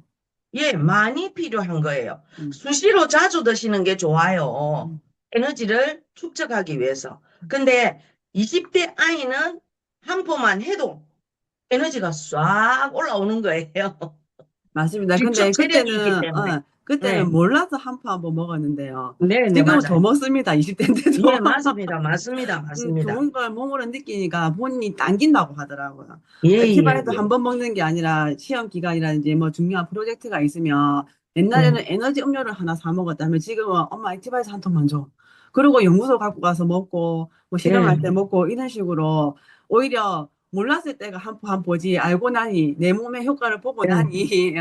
네. 많이 필요한 거예요. 음, 수시로 자주 드시는 게 좋아요. 음. 에너지를 축적하기 위해서. 근데 20대 아이는 한 포만 해도 에너지가 싹 올라오는 거예요. 맞습니다. 직접 근데 체력이 있기 그때는, 때문에. 그때는 네, 몰라서 한 포 한 번 먹었는데요. 네, 네, 지금은 더 맞아요. 먹습니다. 20대인데도. 예, 맞습니다. 맞습니다. 맞습니다. 좋은 걸 몸으로 느끼니까 본인이 당긴다고 하더라고요. 예, 예, 액티바이도 한 예. 번 먹는 게 아니라 시험 기간이라든지 뭐 중요한 프로젝트가 있으면 옛날에는 네, 에너지 음료를 하나 사 먹었다면 지금은 엄마 액티바이트 한 통만 줘. 그리고 연구소 갖고 가서 먹고 뭐 실험할 때 예, 먹고 이런 식으로 오히려 몰랐을 때가 한 포 한 포지 알고 나니 내 몸의 효과를 보고 예, 나니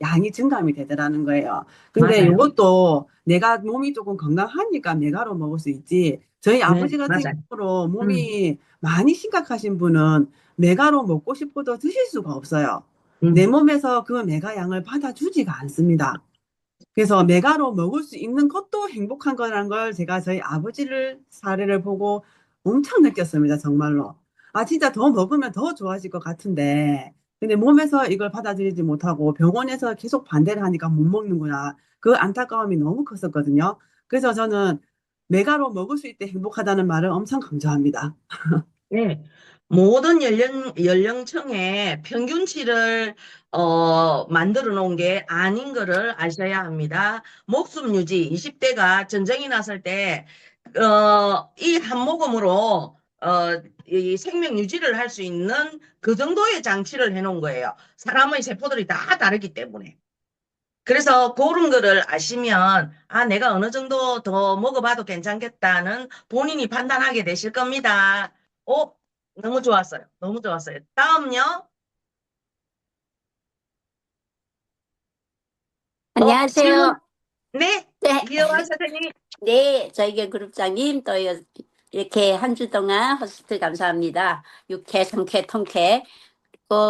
양이 증감이 되더라는 거예요. 근데 맞아요. 이것도 내가 몸이 조금 건강하니까 메가로 먹을 수 있지. 저희 네, 아버지 같은 맞아요. 경우로 음, 몸이 많이 심각하신 분은 메가로 먹고 싶어도 드실 수가 없어요. 내 음. 몸에서 그 메가 양을 받아주지가 않습니다. 그래서 메가로 먹을 수 있는 것도 행복한 거라는 걸 제가 저희 아버지를 사례를 보고 엄청 느꼈습니다. 정말로. 아, 진짜 더 먹으면 더 좋아질 것 같은데. 근데 몸에서 이걸 받아들이지 못하고 병원에서 계속 반대를 하니까 못 먹는구나. 그 안타까움이 너무 컸었거든요. 그래서 저는 메가로 먹을 수 있때 행복하다는 말을 엄청 강조합니다. 네. 모든 연령층의 평균치를, 만들어 놓은 게 아닌 거를 아셔야 합니다. 목숨 유지, 20대가 전쟁이 났을 때, 이 한 모금으로, 이 생명 유지를 할 수 있는 그 정도의 장치를 해 놓은 거예요. 사람의 세포들이 다 다르기 때문에. 그래서 그런 거를 아시면, 아, 내가 어느 정도 더 먹어봐도 괜찮겠다는 본인이 판단하게 되실 겁니다. 오, 너무 좋았어요. 너무 좋았어요. 다음요. 질문. 안녕하세요. 네, 네, 이어와 선생님. 네, 저희 그룹장님 또 이렇게 한 주 동안 호스트 감사합니다. 유쾌, 상쾌, 통쾌.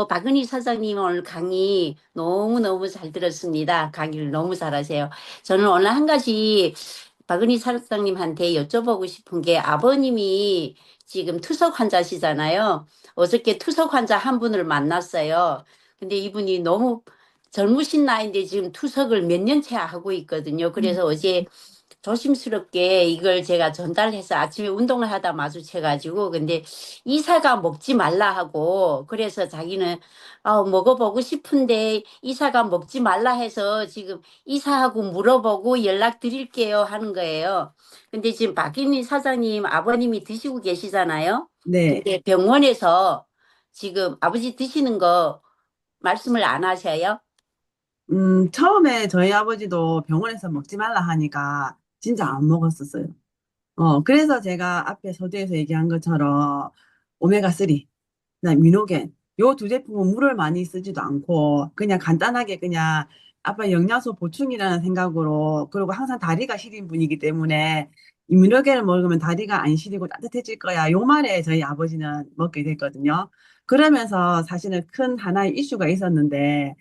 박은희 사장님 오늘 강의 너무너무 잘 들었습니다. 강의를 너무 잘하세요. 저는 오늘 한 가지 박은희 사장님한테 여쭤보고 싶은 게 아버님이 지금 투석 환자시잖아요. 어저께 투석 환자 한 분을 만났어요. 근데 이분이 너무 젊으신 나이인데 지금 투석을 몇 년째 하고 있거든요. 그래서 어제 조심스럽게 이걸 제가 전달해서 아침에 운동을 하다 마주쳐가지고 근데 이사가 먹지 말라 하고 그래서 자기는 먹어보고 싶은데 이사가 먹지 말라 해서 지금 이사하고 물어보고 연락드릴게요 하는 거예요. 근데 지금 박인희 사장님 아버님이 드시고 계시잖아요. 네. 근데 병원에서 지금 아버지 드시는 거 말씀을 안 하셔요? 처음에 저희 아버지도 병원에서 먹지 말라 하니까 진짜 안 먹었었어요. 그래서 제가 앞에 서두에서 얘기한 것처럼 오메가3, 그다음 미노겐, 요 두 제품은 물을 많이 쓰지도 않고 그냥 간단하게 그냥 아빠 영양소 보충이라는 생각으로 그리고 항상 다리가 시린 분이기 때문에 이 미노겐을 먹으면 다리가 안 시리고 따뜻해질 거야. 요 말에 저희 아버지는 먹게 됐거든요. 그러면서 사실은 큰 하나의 이슈가 있었는데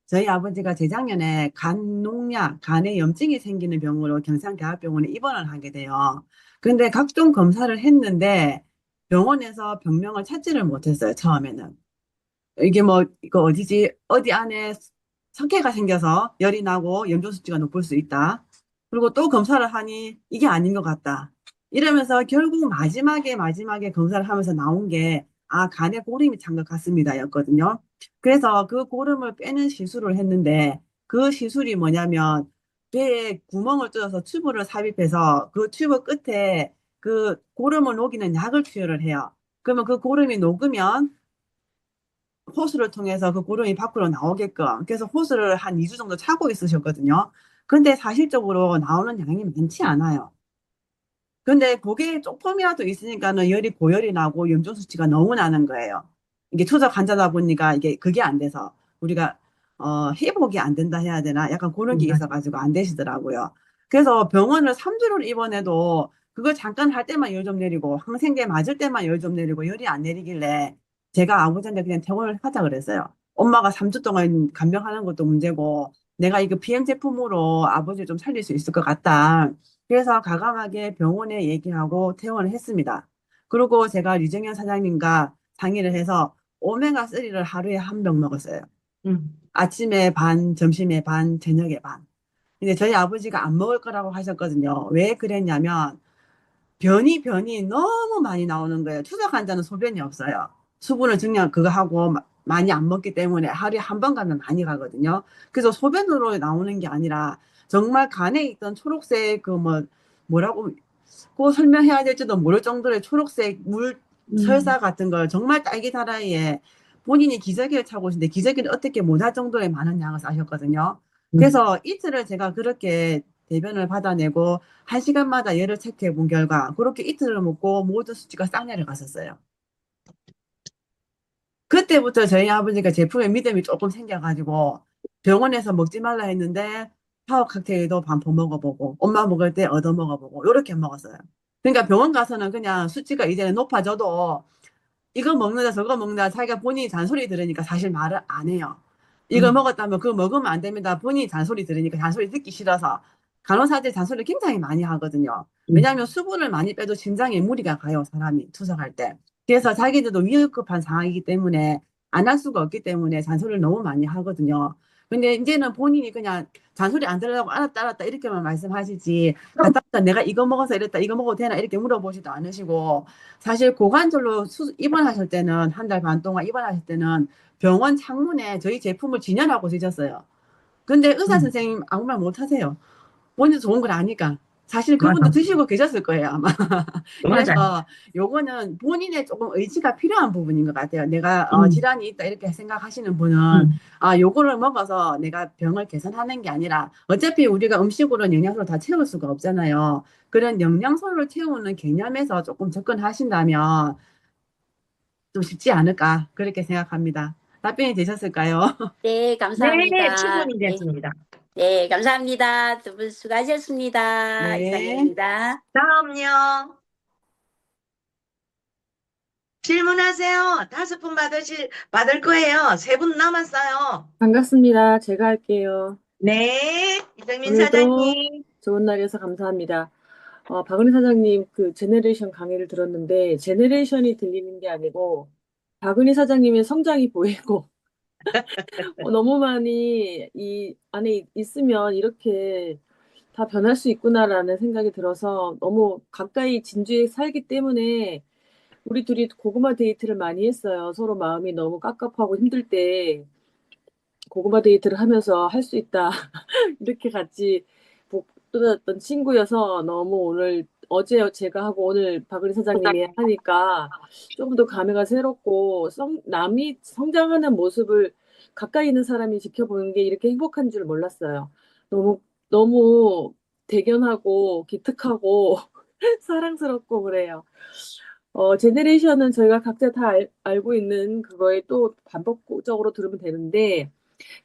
저희 아버지가 재작년에 간 농약, 간에 염증이 생기는 병으로 경상대학병원에 입원을 하게 돼요. 근데 각종 검사를 했는데 병원에서 병명을 찾지를 못했어요, 처음에는. 이게 뭐, 이거 어디지? 어디 안에 석회가 생겨서 열이 나고 염증 수치가 높을 수 있다. 그리고 또 검사를 하니 이게 아닌 것 같다. 이러면서 결국 마지막에 검사를 하면서 나온 게, 간에 고름이 찬 것 같습니다. 였거든요. 그래서 그 고름을 빼는 시술을 했는데, 그 시술이 뭐냐면, 배에 구멍을 뚫어서 튜브를 삽입해서 그 튜브 끝에 그 고름을 녹이는 약을 투여를 해요. 그러면 그 고름이 녹으면 호수를 통해서 그 고름이 밖으로 나오게끔 그래서 호수를 한 2주 정도 차고 있으셨거든요. 근데 사실적으로 나오는 양이 많지 않아요. 근데 그게 조금이라도 있으니까는 열이 고열이 나고 염증 수치가 너무 나는 거예요. 이게 초적 환자다 보니까 이게 그게 안 돼서 우리가 회복이 안 된다 해야 되나? 약간 그런 게 있어가지고 안 되시더라고요. 그래서 병원을 3주를 입원해도 그걸 잠깐 할 때만 열 좀 내리고 항생제 맞을 때만 열 좀 내리고 열이 안 내리길래 제가 아버지한테 그냥 퇴원을 하자 그랬어요. 엄마가 3주 동안 간병하는 것도 문제고 내가 이거 비행 제품으로 아버지 좀 살릴 수 있을 것 같다. 그래서 과감하게 병원에 얘기하고 퇴원을 했습니다. 그리고 제가 류정현 사장님과 상의를 해서 오메가3를 하루에 한 병 먹었어요. 아침에 반, 점심에 반, 저녁에 반. 근데 저희 아버지가 안 먹을 거라고 하셨거든요. 왜 그랬냐면 변이 너무 많이 나오는 거예요. 투석 환자는 소변이 없어요. 수분을 증량 그거 하고 많이 안 먹기 때문에 하루에 한 번 가면 많이 가거든요. 그래서 소변으로 나오는 게 아니라 정말 간에 있던 초록색 그 뭐라고 꼭 설명해야 될지도 모를 정도의 초록색 물 설사 같은 걸 정말 딸기 다라이에 본인이 기저귀를 차고 오신데 기저귀를 어떻게 못할 정도의 많은 양을 싸셨거든요. 그래서 이틀을 제가 그렇게 대변을 받아내고 1시간마다 열을 체크해 본 결과 그렇게 이틀을 먹고 모든 수치가 싹 내려갔었어요. 그때부터 저희 아버지가 제품에 믿음이 조금 생겨가지고 병원에서 먹지 말라 했는데 파워 칵테일도 반포 먹어보고 엄마 먹을 때 얻어 먹어보고 이렇게 먹었어요. 그러니까 병원 가서는 그냥 수치가 이제는 높아져도 이거 먹는다 저거 먹는다 자기가 본인이 잔소리 들으니까 사실 말을 안 해요. 이거 먹었다면 그거 먹으면 안 됩니다. 본인이 잔소리 들으니까 잔소리 듣기 싫어서 간호사들 잔소리를 굉장히 많이 하거든요. 왜냐하면 수분을 많이 빼도 심장에 무리가 가요. 사람이 투석할 때. 그래서 자기들도 위급한 상황이기 때문에 안 할 수가 없기 때문에 잔소리를 너무 많이 하거든요. 근데 이제는 본인이 그냥 잔소리 안 들으려고 알았다 알았다 이렇게만 말씀하시지 갔다 왔다 내가 이거 먹어서 이랬다 이거 먹어도 되나 이렇게 물어보지도 않으시고 사실 고관절로 입원하실 때는 한 달 반 동안 입원하실 때는 병원 창문에 저희 제품을 진열하고 드셨어요. 근데 의사 선생님 아무 말 못 하세요. 본인도 좋은 걸 아니까. 사실 그분도 맞아. 드시고 계셨을 거예요, 아마. 맞아요. 그래서 요거는 본인의 조금 의지가 필요한 부분인 것 같아요. 내가 질환이 있다 이렇게 생각하시는 분은 요거를 먹어서 내가 병을 개선하는 게 아니라 어차피 우리가 음식으로는 영양소를 다 채울 수가 없잖아요. 그런 영양소를 채우는 개념에서 조금 접근하신다면 좀 쉽지 않을까 그렇게 생각합니다. 답변이 되셨을까요? 네, 네, 감사합니다. 충분히 네, 됐습니다. 네, 감사합니다. 두 분 수고하셨습니다. 네. 이상입니다. 다음요. 질문하세요. 5분 받을 거예요. 3분 남았어요. 반갑습니다. 제가 할게요. 네, 이정민 오늘도 사장님. 좋은 날이어서 감사합니다. 박은희 사장님 그 제네레이션 강의를 들었는데, 제네레이션이 들리는 게 아니고, 박은희 사장님의 성장이 보이고, 너무 많이 이 안에 있으면 이렇게 다 변할 수 있구나라는 생각이 들어서 너무 가까이 진주에 살기 때문에 우리 둘이 고구마 데이트를 많이 했어요. 서로 마음이 너무 깝깝하고 힘들 때 고구마 데이트를 하면서 할 수 있다. 이렇게 같이 복돋았던 친구여서 너무 오늘 어제 제가 하고 오늘 박은희 사장님이 하니까 조금 더 감회가 새롭고 남이 성장하는 모습을 가까이 있는 사람이 지켜보는 게 이렇게 행복한 줄 몰랐어요. 너무 너무 대견하고 기특하고 사랑스럽고 그래요. 제네레이션은 저희가 각자 다 알고 있는 그거에 또 반복적으로 들으면 되는데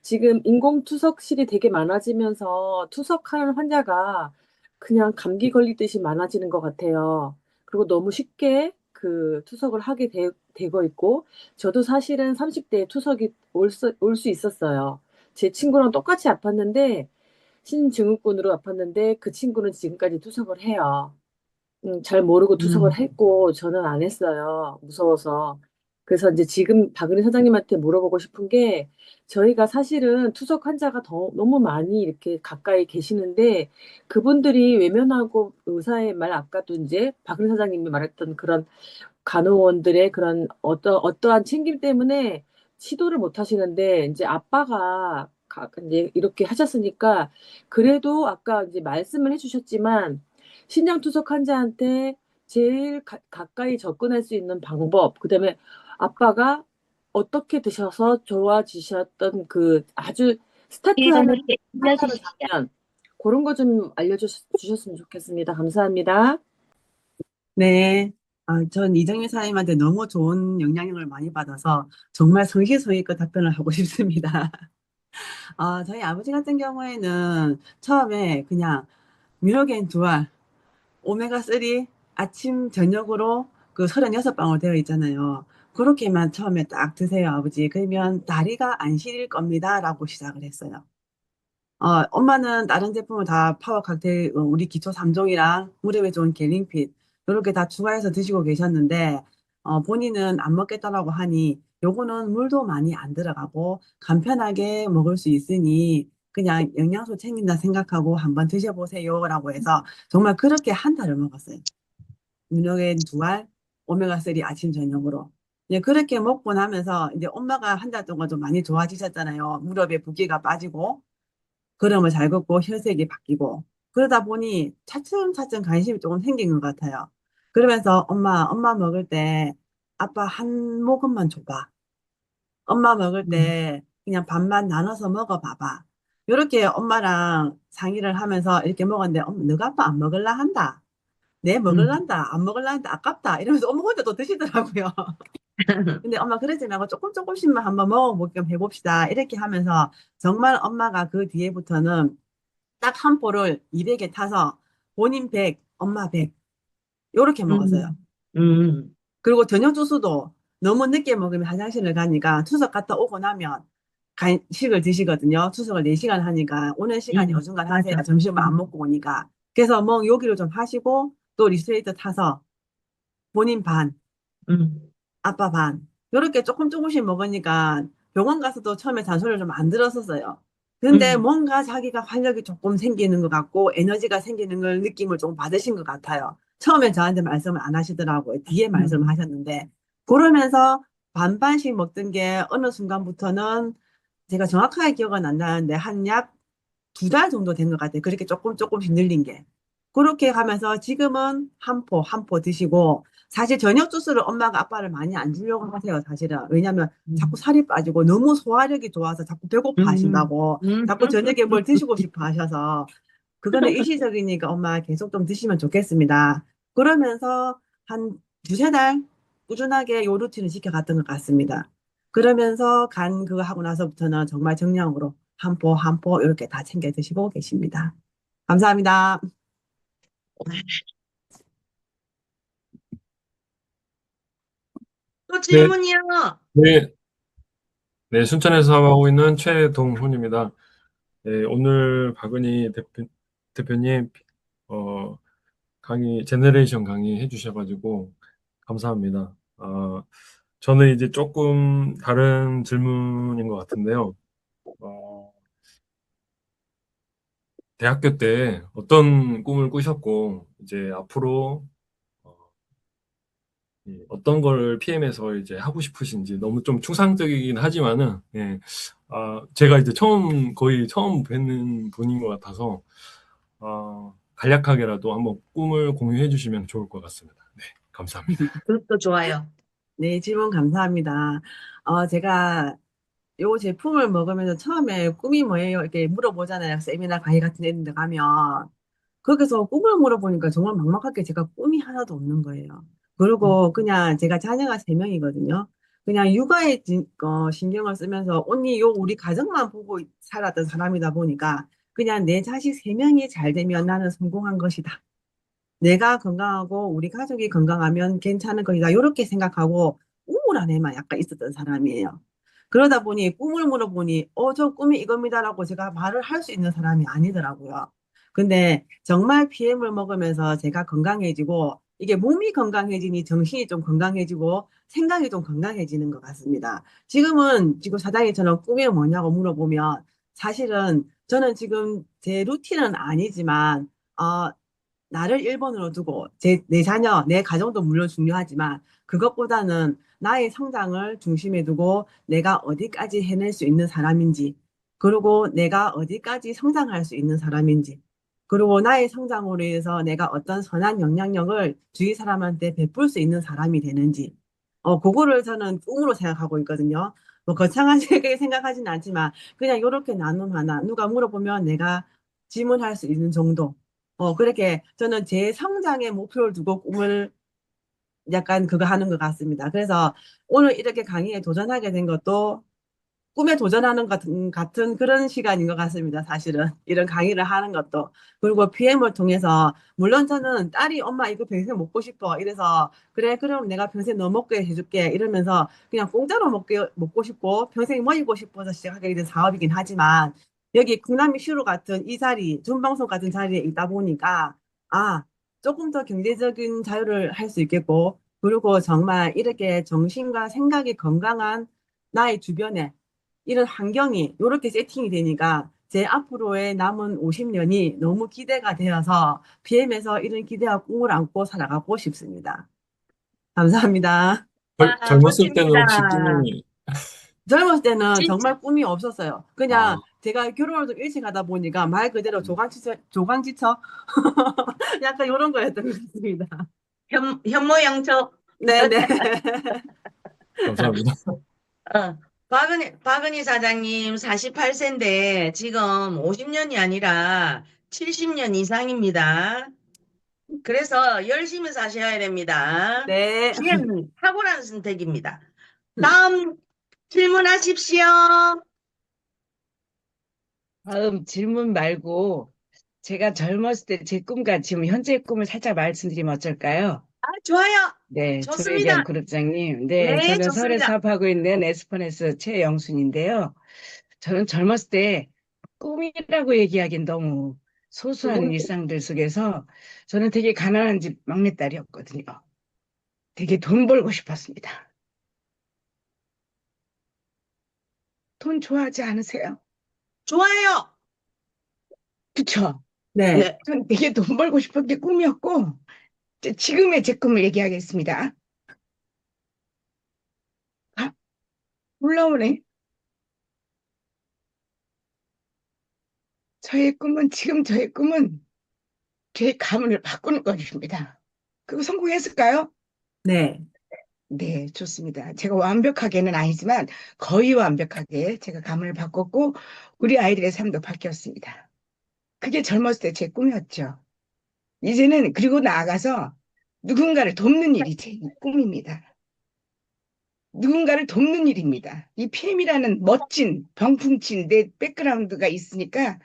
지금 인공투석실이 되게 많아지면서 투석하는 환자가 그냥 감기 걸리듯이 많아지는 것 같아요. 그리고 너무 쉽게 그 투석을 하게 되고 있고, 저도 사실은 30대에 투석이 올 수 있었어요. 제 친구랑 똑같이 아팠는데, 신증후군으로 아팠는데, 그 친구는 지금까지 투석을 해요. 잘 모르고 투석을 음. 했고 저는 안 했어요. 무서워서. 그래서 이제 지금 박은희 사장님한테 물어보고 싶은 게 저희가 사실은 투석 환자가 너무 많이 이렇게 가까이 계시는데 그분들이 외면하고 의사의 말 아까도 이제 박은희 사장님이 말했던 그런 간호원들의 그런 어떠한 챙김 때문에 시도를 못 하시는데 이제 아빠가 이제 이렇게 하셨으니까 그래도 아까 이제 말씀을 해주셨지만 신장투석 환자한테 제일 가까이 접근할 수 있는 방법, 그다음에 아빠가 어떻게 드셔서 좋아지셨던 그 아주 스타트하는 시작하는 장면, 그런 거 좀 알려주셨으면 좋겠습니다. 감사합니다. 네. 전 이정희 사장님한테 너무 좋은 영향력을 많이 받아서 정말 성실성의껏 답변을 하고 싶습니다. 저희 아버지 같은 경우에는 처음에 그냥 뮤로겐 두알, 오메가3 아침, 저녁으로 그 36방울 되어 있잖아요. 그렇게만 처음에 딱 드세요, 아버지. 그러면 다리가 안 시릴 겁니다. 라고 시작을 했어요. 엄마는 다른 제품을 다 파워 칵테일, 우리 기초 3종이랑 무릎에 좋은 갤링핏, 이렇게 다 추가해서 드시고 계셨는데, 본인은 안 먹겠다라고 하니, 요거는 물도 많이 안 들어가고, 간편하게 먹을 수 있으니, 그냥 영양소 챙긴다 생각하고 한번 드셔보세요. 라고 해서, 정말 그렇게 한 달을 먹었어요. 민호겐 2알, 오메가3 아침, 저녁으로. 이제 그렇게 먹고 나면서, 이제 엄마가 한 달 동안 좀 많이 좋아지셨잖아요. 무릎에 붓기가 빠지고. 걸음을 잘 걷고 혈색이 바뀌고 그러다 보니 차츰차츰 관심이 조금 생긴 것 같아요. 그러면서 엄마 먹을 때 아빠 한 모금만 줘봐. 엄마 먹을 음. 때 그냥 반만 나눠서 먹어봐봐. 이렇게 엄마랑 상의를 하면서 이렇게 먹었는데 너가 아빠 안 먹을라 한다. 내 음. 먹을란다. 안 먹을라 한다. 아깝다. 이러면서 엄마 혼자 또 드시더라고요. 근데 엄마 그러지 말고 조금씩만 한번 먹어보겸 해봅시다. 이렇게 하면서 정말 엄마가 그 뒤에부터는 딱 한 포를 200에 타서 본인 100, 엄마 100 요렇게 먹었어요. 음. 음. 그리고 저녁 주스도 너무 늦게 먹으면 화장실을 가니까 투석 갔다 오고 나면 간식을 드시거든요. 투석을 4시간 하니까 오는 시간이 어중간하세요. 맞아. 점심을 안 먹고 오니까. 그래서 뭐 요기를 좀 하시고 또 리스트레이터 타서 본인 반, 음. 아빠 반. 요렇게 조금씩 먹으니까 병원 가서도 처음에 잔소리를 좀 안 들었었어요. 근데 음. 뭔가 자기가 활력이 조금 생기는 것 같고 에너지가 생기는 걸 느낌을 좀 받으신 것 같아요. 처음엔 저한테 말씀을 안 하시더라고요. 뒤에 말씀을 음. 하셨는데. 그러면서 반반씩 먹던 게 어느 순간부터는 제가 정확하게 기억은 안 나는데 한 약 2달 정도 된 것 같아요. 그렇게 조금씩 늘린 게. 그렇게 가면서 지금은 한 포 드시고, 사실 저녁 주스를 엄마가 아빠를 많이 안 주려고 하세요, 사실은. 왜냐면 자꾸 음. 살이 빠지고 너무 소화력이 좋아서 자꾸 배고파 음. 하신다고, 음. 자꾸 저녁에 뭘 드시고 싶어 하셔서, 그거는 일시적이니까 엄마 계속 좀 드시면 좋겠습니다. 그러면서 한 두세 달 꾸준하게 요 루틴을 지켜갔던 것 같습니다. 그러면서 간 그거 하고 나서부터는 정말 정량으로 한 포 이렇게 다 챙겨 드시고 계십니다. 감사합니다. 또 네, 질문이요. 네, 네, 순천에서 사업하고 있는 최동훈입니다. 네, 오늘 박은희 대표님, 어, 제너레이션 강의 해주셔가지고 감사합니다. 저는 이제 조금 다른 질문인 것 같은데요. 어, 대학교 때 어떤 꿈을 꾸셨고, 이제 앞으로 어, 어떤 걸 PM에서 이제 하고 싶으신지 너무 좀 추상적이긴 하지만은, 예, 제가 이제 거의 처음 뵙는 분인 것 같아서, 간략하게라도 한번 꿈을 공유해 주시면 좋을 것 같습니다. 네, 감사합니다. 그것도 좋아요. 네, 질문 감사합니다. 제가 요 제품을 먹으면서 처음에 꿈이 뭐예요? 이렇게 물어보잖아요. 세미나 강의 같은 데 있는데 가면. 거기서 꿈을 물어보니까 정말 막막하게 제가 꿈이 하나도 없는 거예요. 그리고 그냥 제가 자녀가 세 명이거든요. 그냥 육아에 신경을 쓰면서 언니 요 우리 가정만 보고 살았던 사람이다 보니까 그냥 내 자식 세 명이 잘 되면 나는 성공한 것이다. 내가 건강하고 우리 가족이 건강하면 괜찮은 것이다. 이렇게 생각하고 우물 안에만 약간 있었던 사람이에요. 그러다 보니 꿈을 물어보니 저 꿈이 이겁니다라고 제가 말을 할 수 있는 사람이 아니더라고요. 근데 정말 PM을 먹으면서 제가 건강해지고 이게 몸이 건강해지니 정신이 좀 건강해지고 생각이 좀 건강해지는 것 같습니다. 지금 사장님처럼 꿈이 뭐냐고 물어보면 사실은 저는 지금 제 루틴은 아니지만 나를 1번으로 두고 내 자녀, 내 가정도 물론 중요하지만 그것보다는 나의 성장을 중심에 두고 내가 어디까지 해낼 수 있는 사람인지, 그리고 내가 어디까지 성장할 수 있는 사람인지, 그리고 나의 성장으로 인해서 내가 어떤 선한 영향력을 주위 사람한테 베풀 수 있는 사람이 되는지, 그거를 저는 꿈으로 생각하고 있거든요. 뭐 거창하게 생각하지는 않지만 그냥 이렇게 나눔 하나, 누가 물어보면 내가 질문할 수 있는 정도. 그렇게 저는 제 성장의 목표를 두고 꿈을 약간 그거 하는 것 같습니다. 그래서 오늘 이렇게 강의에 도전하게 된 것도 꿈에 도전하는 같은 그런 시간인 것 같습니다. 사실은 이런 강의를 하는 것도. 그리고 PM을 통해서 물론 저는 딸이 엄마 이거 평생 먹고 싶어 이래서 그래 그럼 내가 평생 너 먹게 해줄게 이러면서 그냥 공짜로 먹고 싶고 평생 먹이고 싶어서 시작하게 된 사업이긴 하지만 여기 국남이 슈로 같은 이 자리 준방송 같은 자리에 있다 보니까 아 조금 더 경제적인 자유를 할 수 있겠고 그리고 정말 이렇게 정신과 생각이 건강한 나의 주변에 이런 환경이 이렇게 세팅이 되니까 제 앞으로의 남은 50년이 너무 기대가 되어서 BM에서 이런 기대와 꿈을 안고 살아가고 싶습니다. 감사합니다. 젊었을 때는 혹시 멋집니다. 젊었을 때는 진짜. 정말 꿈이 없었어요. 그냥 제가 결혼을 좀 일찍 하다 보니까 말 그대로 조강지처 약간 이런 거였던 것 같습니다. 현모양처. 네네. 감사합니다. 박은희 사장님 48세인데 지금 50년이 아니라 70년 이상입니다. 그래서 열심히 사셔야 됩니다. 네. PM은 탁월한 선택입니다. 다음 질문하십시오. 다음 질문 말고 제가 젊었을 때 제 꿈과 지금 현재 꿈을 살짝 말씀드리면 어쩔까요? 좋아요. 네, 조에 좋습니다. 대한 그룹장님. 네, 네, 저는 서울에 좋습니다. 사업하고 있는 에스퍼네스 최영순인데요. 저는 젊었을 때 꿈이라고 얘기하기엔 너무 소소한 일상들 속에서 저는 되게 가난한 집 막내딸이었거든요. 되게 돈 벌고 싶었습니다. 돈 좋아하지 않으세요? 좋아요. 그쵸? 네. 네. 전 되게 돈 벌고 싶은 게 꿈이었고, 지금의 제 꿈을 얘기하겠습니다. 아, 올라오네. 지금 저의 꿈은 제 가문을 바꾸는 것입니다. 그거 성공했을까요? 네. 네, 좋습니다. 제가 완벽하게는 아니지만 거의 완벽하게 제가 가문을 바꿨고 우리 아이들의 삶도 바뀌었습니다. 그게 젊었을 때 제 꿈이었죠. 이제는 그리고 나아가서 누군가를 돕는 일이 제 꿈입니다. 누군가를 돕는 일입니다. 이 PM이라는 멋진 병풍친 내 백그라운드가 있으니까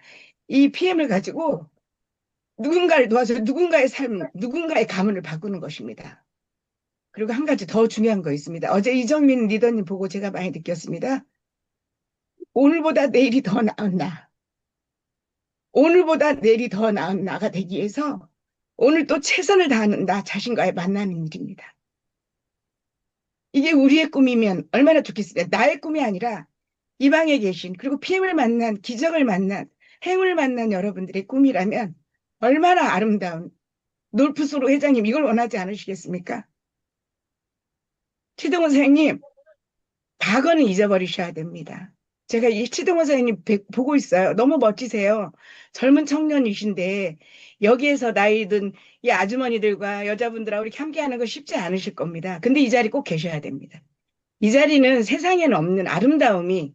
이 PM을 가지고 누군가를 도와서 누군가의 삶, 누군가의 가문을 바꾸는 것입니다. 그리고 한 가지 더 중요한 거 있습니다. 어제 이정민 리더님 보고 제가 많이 느꼈습니다. 오늘보다 내일이 더 나은 나. 오늘보다 내일이 더 나은 나가 되기 위해서 오늘 또 최선을 다하는 나 자신과의 만나는 일입니다. 이게 우리의 꿈이면 얼마나 좋겠어요. 나의 꿈이 아니라 이 방에 계신, 그리고 PM을 만난, 기적을 만난, 행운을 만난 여러분들의 꿈이라면 얼마나 아름다운, 놀프스로 회장님 이걸 원하지 않으시겠습니까? 최동원 사장님, 과거는 잊어버리셔야 됩니다. 제가 이 최동원 사장님 보고 있어요. 너무 멋지세요. 젊은 청년이신데 여기에서 나이 든 이 아주머니들과 여자분들하고 이렇게 함께하는 거 쉽지 않으실 겁니다. 근데 이 자리 꼭 계셔야 됩니다. 이 자리는 세상에는 없는 아름다움이,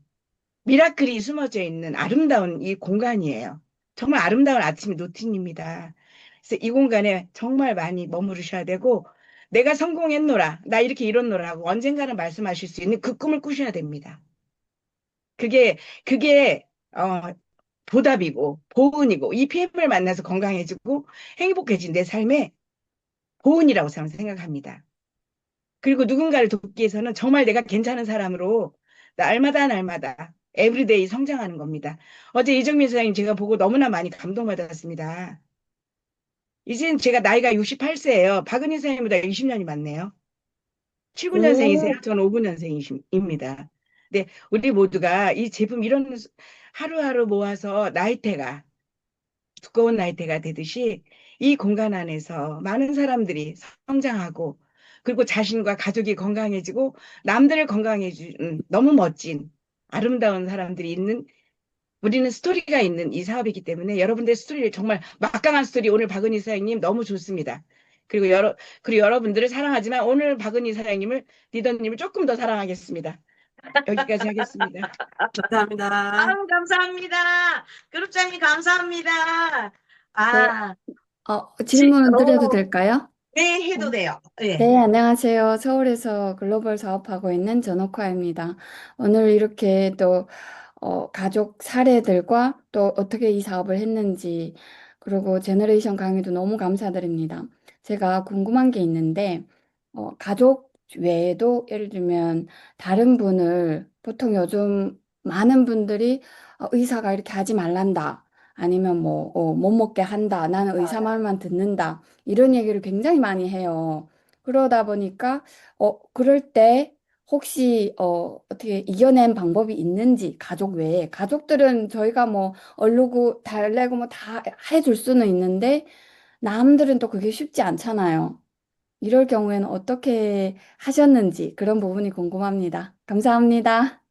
미라클이 숨어져 있는 아름다운 이 공간이에요. 정말 아름다운 아침이 노틴입니다. 그래서 이 공간에 정말 많이 머무르셔야 되고, 내가 성공했노라, 나 이렇게 이뤘노라고 언젠가는 말씀하실 수 있는 그 꿈을 꾸셔야 됩니다. 그게 보답이고 보은이고, 이 PM을 만나서 건강해지고 행복해진 내 삶의 보은이라고 저는 생각합니다. 그리고 누군가를 돕기 위해서는 정말 내가 괜찮은 사람으로 날마다 에브리데이 성장하는 겁니다. 어제 이정민 소장님 제가 보고 너무나 많이 감동받았습니다. 이젠 제가 나이가 68세예요. 박은희 소장님보다 20년이 많네요. 79년생이세요? 오, 저는 59년생입니다. 근데 우리 모두가 이 제품 이런 하루하루 모아서 나이테가, 두꺼운 나이테가 되듯이 이 공간 안에서 많은 사람들이 성장하고, 그리고 자신과 가족이 건강해지고 남들을 건강해주는 너무 멋진 아름다운 사람들이 있는, 우리는 스토리가 있는 이 사업이기 때문에 여러분들의 스토리를, 정말 막강한 스토리, 오늘 박은희 사장님 너무 좋습니다. 그리고 여러분들을 사랑하지만 오늘 박은희 사장님을, 리더님을 조금 더 사랑하겠습니다. 여기까지 하겠습니다. 감사합니다. 아유, 감사합니다. 그룹장님, 감사합니다. 네, 아, 질문 드려도 어, 될까요? 네, 해도 돼요. 네. 네, 안녕하세요. 서울에서 글로벌 사업하고 있는 전옥화입니다. 오늘 이렇게 또 가족 사례들과 또 어떻게 이 사업을 했는지, 그리고 제너레이션 강의도 너무 감사드립니다. 제가 궁금한 게 있는데, 가족 외에도 예를 들면 다른 분을, 보통 요즘 많은 분들이 의사가 이렇게 하지 말란다. 아니면 뭐, 못 먹게 한다. 나는 의사 말만 듣는다. 이런 얘기를 굉장히 많이 해요. 그러다 보니까, 그럴 때 혹시 어떻게 이겨낸 방법이 있는지, 가족 외에. 가족들은 저희가 뭐 얼르고 달래고 뭐 다 해줄 수는 있는데 남들은 또 그게 쉽지 않잖아요. 이럴 경우에는 어떻게 하셨는지 그런 부분이 궁금합니다. 감사합니다.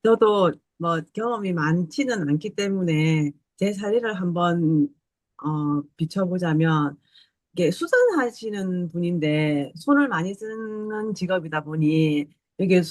저도 뭐 경험이 많지는 않기 때문에 제 사례를 한번 비춰보자면, 이게 수산하시는 분인데 손을 많이 쓰는 직업이다 보니 이게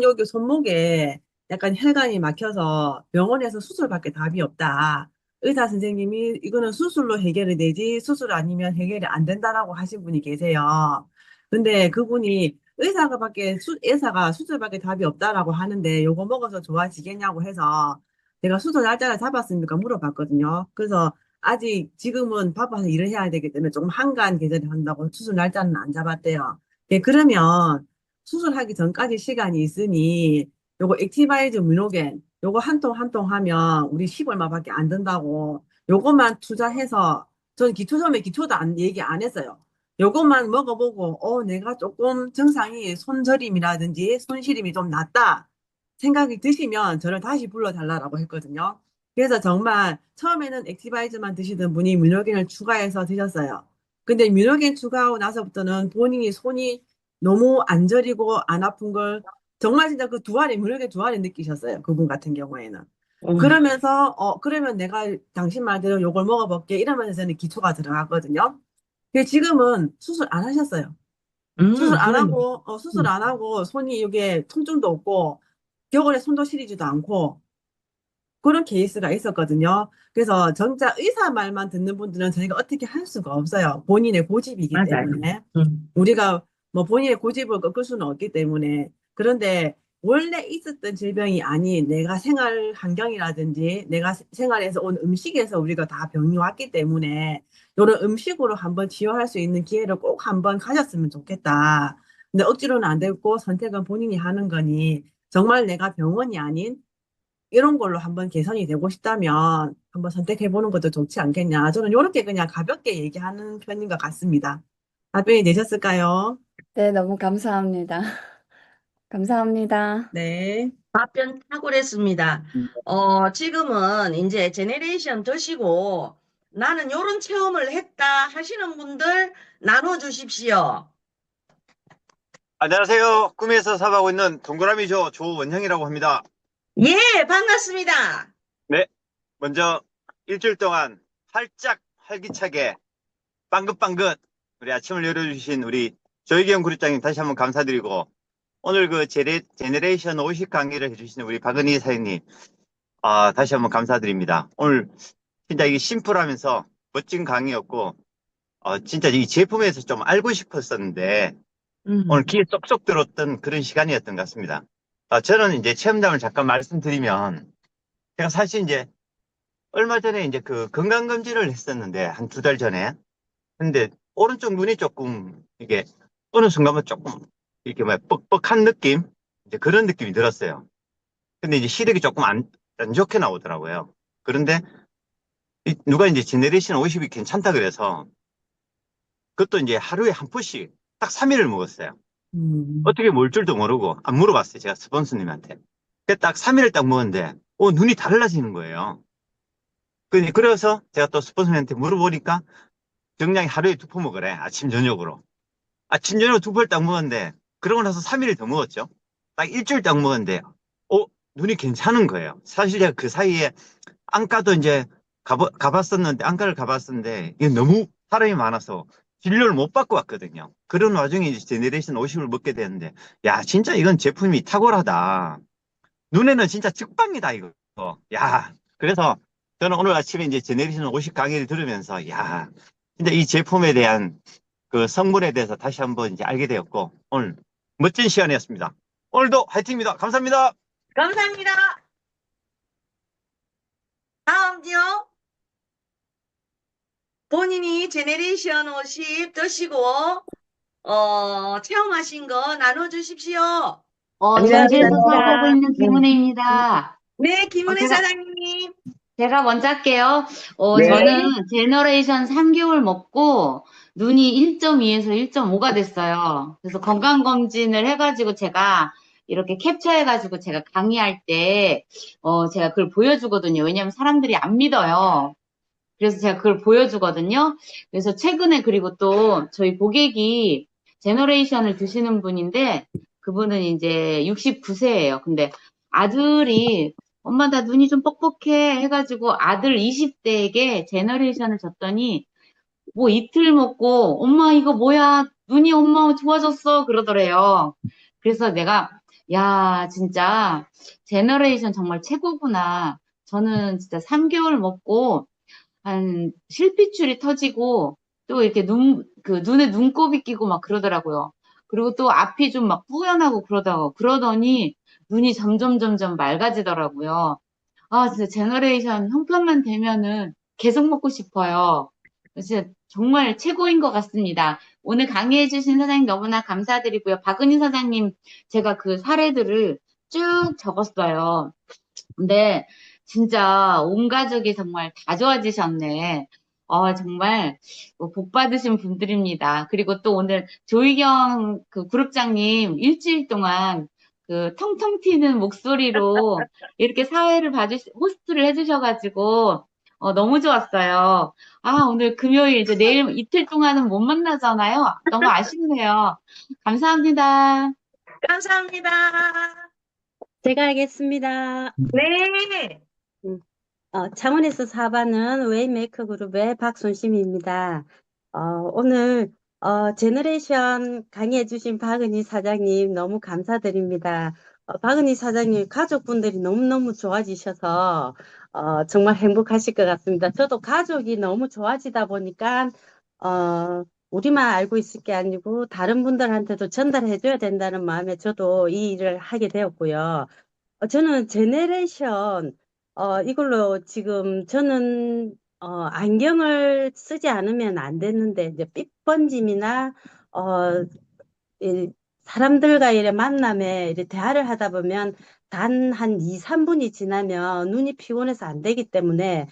여기 손목에 약간 혈관이 막혀서 병원에서 수술밖에 답이 없다. 의사 선생님이 이거는 수술로 해결이 되지 수술 아니면 해결이 안 된다라고 하신 분이 계세요. 근데 그분이 의사가 수술밖에 답이 없다라고 하는데 요거 먹어서 좋아지겠냐고 해서 제가 수술 날짜를 잡았습니까 물어봤거든요. 그래서 아직 지금은 바빠서 일을 해야 되기 때문에 조금 한가한 계절에 한다고 수술 날짜는 안 잡았대요. 예, 그러면 수술하기 전까지 시간이 있으니 요거 액티바이즈 뮤노겐 요거 한 통 한 통 하면 우리 10얼마밖에 안 든다고, 요것만 투자해서, 저는 처음에 기초도 얘기 안 했어요. 요것만 먹어보고 내가 조금 증상이 손저림이라든지 손시림이 좀 낫다 생각이 드시면 저를 다시 불러달라고 했거든요. 그래서 정말 처음에는 액티바이저만 드시던 분이 뮤노겐을 추가해서 드셨어요. 근데 뮤노겐 추가하고 나서부터는 본인이 손이 너무 안 저리고 안 아픈 걸 정말 진짜 그 뮤노겐 두 알이 느끼셨어요. 그분 같은 경우에는. 그러면서 그러면 내가 당신 말대로 요걸 먹어볼게 이러면서 저는 기초가 들어갔거든요. 근데 지금은 수술 안 하셨어요. 그러네. 수술 안 하고 손이 이게 통증도 없고 겨울에 손도 시리지도 않고 그런 케이스가 있었거든요. 그래서 정작 의사 말만 듣는 분들은 저희가 어떻게 할 수가 없어요. 본인의 고집이기 맞아요. 때문에. 음. 우리가 뭐 본인의 고집을 꺾을 수는 없기 때문에. 그런데 원래 있었던 질병이 아닌 내가 생활 환경이라든지 내가 생활에서 온 음식에서 우리가 다 병이 왔기 때문에 이런 음식으로 한번 치유할 수 있는 기회를 꼭 한번 가졌으면 좋겠다. 근데 억지로는 안 되고 선택은 본인이 하는 거니 정말 내가 병원이 아닌 이런 걸로 한번 개선이 되고 싶다면 한번 선택해보는 것도 좋지 않겠냐. 저는 이렇게 그냥 가볍게 얘기하는 편인 것 같습니다. 답변이 되셨을까요? 네, 너무 감사합니다. 감사합니다. 네. 답변 탁월했습니다. 지금은 이제 제네레이션 드시고 나는 요런 체험을 했다 하시는 분들 나눠주십시오. 안녕하세요. 꿈에서 사업하고 있는 동그라미조 조원형이라고 합니다. 예, 반갑습니다. 네, 먼저 일주일 동안 활짝 활기차게 빵긋빵긋 우리 아침을 열어주신 우리 조희경 그룹장님 다시 한번 감사드리고 오늘 그 제네레이션 50 강의를 해주신 우리 박은희 사장님 다시 한번 감사드립니다. 오늘 진짜 이게 심플하면서 멋진 강의였고 진짜 이 제품에서 좀 알고 싶었었는데 오늘 귀에 쏙쏙 들었던 그런 시간이었던 것 같습니다. 저는 이제 체험담을 잠깐 말씀드리면, 제가 사실 이제 얼마 전에 이제 그 건강검진을 했었는데, 한 2달 전에. 근데 오른쪽 눈이 조금, 이게 어느 순간은 조금, 이렇게 뻑뻑한 느낌? 이제 그런 느낌이 들었어요. 근데 이제 시력이 조금 안 좋게 나오더라고요. 그런데 누가 이제 제네레이션 50이 괜찮다 그래서, 그것도 이제 하루에 한 포씩 딱 3일을 먹었어요. 어떻게 먹을 줄도 모르고 안 물어봤어요. 제가 스폰서님한테. 딱 3일을 딱 먹었는데 눈이 달라지는 거예요. 그래서 제가 또 스폰서님한테 물어보니까 정량이 하루에 2포 먹으래. 아침 저녁으로. 아침 저녁으로 2포를 딱 먹었는데 그러고 나서 3일을 더 먹었죠. 딱 일주일 딱 먹었는데 눈이 괜찮은 거예요. 사실 제가 그 사이에 안과도 이제 가봤었는데 안과를 가봤었는데 이게 너무 사람이 많아서 진료를 못 받고 왔거든요. 그런 와중에 이제 제네레이션 50을 먹게 되는데, 야, 진짜 이건 제품이 탁월하다. 눈에는 진짜 직방이다, 이거. 야, 그래서 저는 오늘 아침에 이제 제네레이션 50 강의를 들으면서, 야, 진짜 이 제품에 대한 그 성분에 대해서 다시 한번 이제 알게 되었고, 오늘 멋진 시간이었습니다. 오늘도 화이팅입니다. 감사합니다. 감사합니다. 다음요. 본인이 제네레이션 50 드시고 체험하신 거 나눠주십시오. 전주에서 사업하고 있는 네. 김은혜입니다. 네, 김은혜 제가- 사장님. 제가 먼저 할게요. 네. 저는 제너레이션 3개월 먹고 눈이 1.2에서 1.5가 됐어요. 그래서 건강검진을 해가지고 제가 이렇게 캡처해가지고 제가 강의할 때, 제가 그걸 보여주거든요. 왜냐면 사람들이 안 믿어요. 그래서 제가 그걸 보여주거든요. 그래서 최근에 그리고 또 저희 고객이 제너레이션을 드시는 분인데 그분은 이제 69세예요. 근데 아들이 엄마 나 눈이 좀 뻑뻑해 해가지고 아들 20대에게 제너레이션을 줬더니 뭐 이틀 먹고 엄마 이거 뭐야 눈이 엄마 좋아졌어 그러더래요. 그래서 내가 야 진짜 제너레이션 정말 최고구나. 저는 진짜 3개월 먹고 한 실핏줄이 터지고 또 이렇게 눈에 눈곱이 끼고 막 그러더라고요. 그리고 또 앞이 좀 막 뿌연하고 그러더니 눈이 점점 맑아지더라고요. 진짜 제너레이션 형편만 되면은 계속 먹고 싶어요. 진짜 정말 최고인 것 같습니다. 오늘 강의해주신 사장님 너무나 감사드리고요. 박은희 사장님 제가 그 사례들을 쭉 적었어요. 근데 진짜 온 가족이 정말 다 좋아지셨네. 정말 복 받으신 분들입니다. 그리고 또 오늘 조희경 그 그룹장님 일주일 동안 그 텅텅 튀는 목소리로 이렇게 사회를 호스트를 해주셔가지고 너무 좋았어요. 오늘 금요일 이제 내일 이틀 동안은 못 만나잖아요. 너무 아쉽네요. 감사합니다. 감사합니다. 제가 하겠습니다. 네. 창원에서 사업하는 웨이메이커 그룹의 박순심입니다. 오늘 제너레이션 강의해주신 박은희 사장님 너무 감사드립니다. 박은희 사장님 가족분들이 너무너무 좋아지셔서 정말 행복하실 것 같습니다. 저도 가족이 너무 좋아지다 보니까 우리만 알고 있을 게 아니고 다른 분들한테도 전달해줘야 된다는 마음에 저도 이 일을 하게 되었고요. 저는 제네레이션 이걸로 지금 저는 안경을 쓰지 않으면 안 되는데 이제 삐 번짐이나 이 사람들과 이래 만남에 이래 대화를 하다 보면 단 한 2, 3분이 지나면 눈이 피곤해서 안 되기 때문에,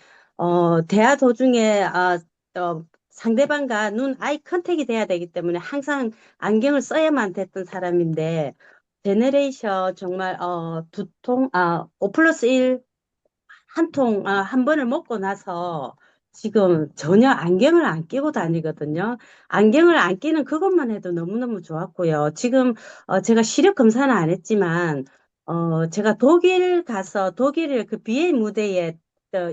대화 도중에, 상대방과 눈 아이 컨택이 돼야 되기 때문에 항상 안경을 써야만 됐던 사람인데, 제네레이션 정말, 5+1 한 통, 한 번을 먹고 나서 지금 전혀 안경을 안 끼고 다니거든요. 안경을 안 끼는 그것만 해도 너무너무 좋았고요. 지금, 제가 시력 검사는 안 했지만, 제가 독일 가서 독일 그 비엘 무대에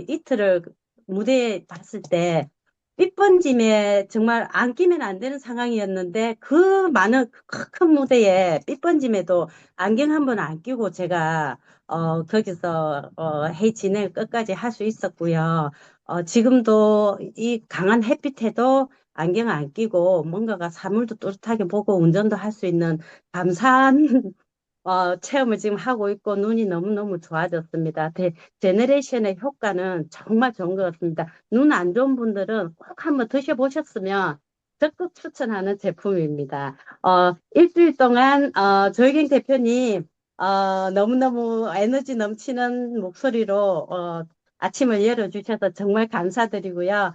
이틀을 무대에 봤을 때 삐번짐에 정말 안 끼면 안 되는 상황이었는데 그 많은 큰 무대에 삐번짐에도 안경 한 번 안 끼고 제가 거기서 회의 진행을 끝까지 할 수 있었고요. 지금도 이 강한 햇빛에도 안경 안 끼고 뭔가가 사물도 또렷하게 보고 운전도 할 수 있는 감사한 체험을 지금 하고 있고 눈이 너무너무 좋아졌습니다. 제네레이션의 효과는 정말 좋은 것 같습니다. 눈 안 좋은 분들은 꼭 한번 드셔보셨으면 적극 추천하는 제품입니다. 일주일 동안 조혜경 대표님 너무너무 에너지 넘치는 목소리로 아침을 열어주셔서 정말 감사드리고요.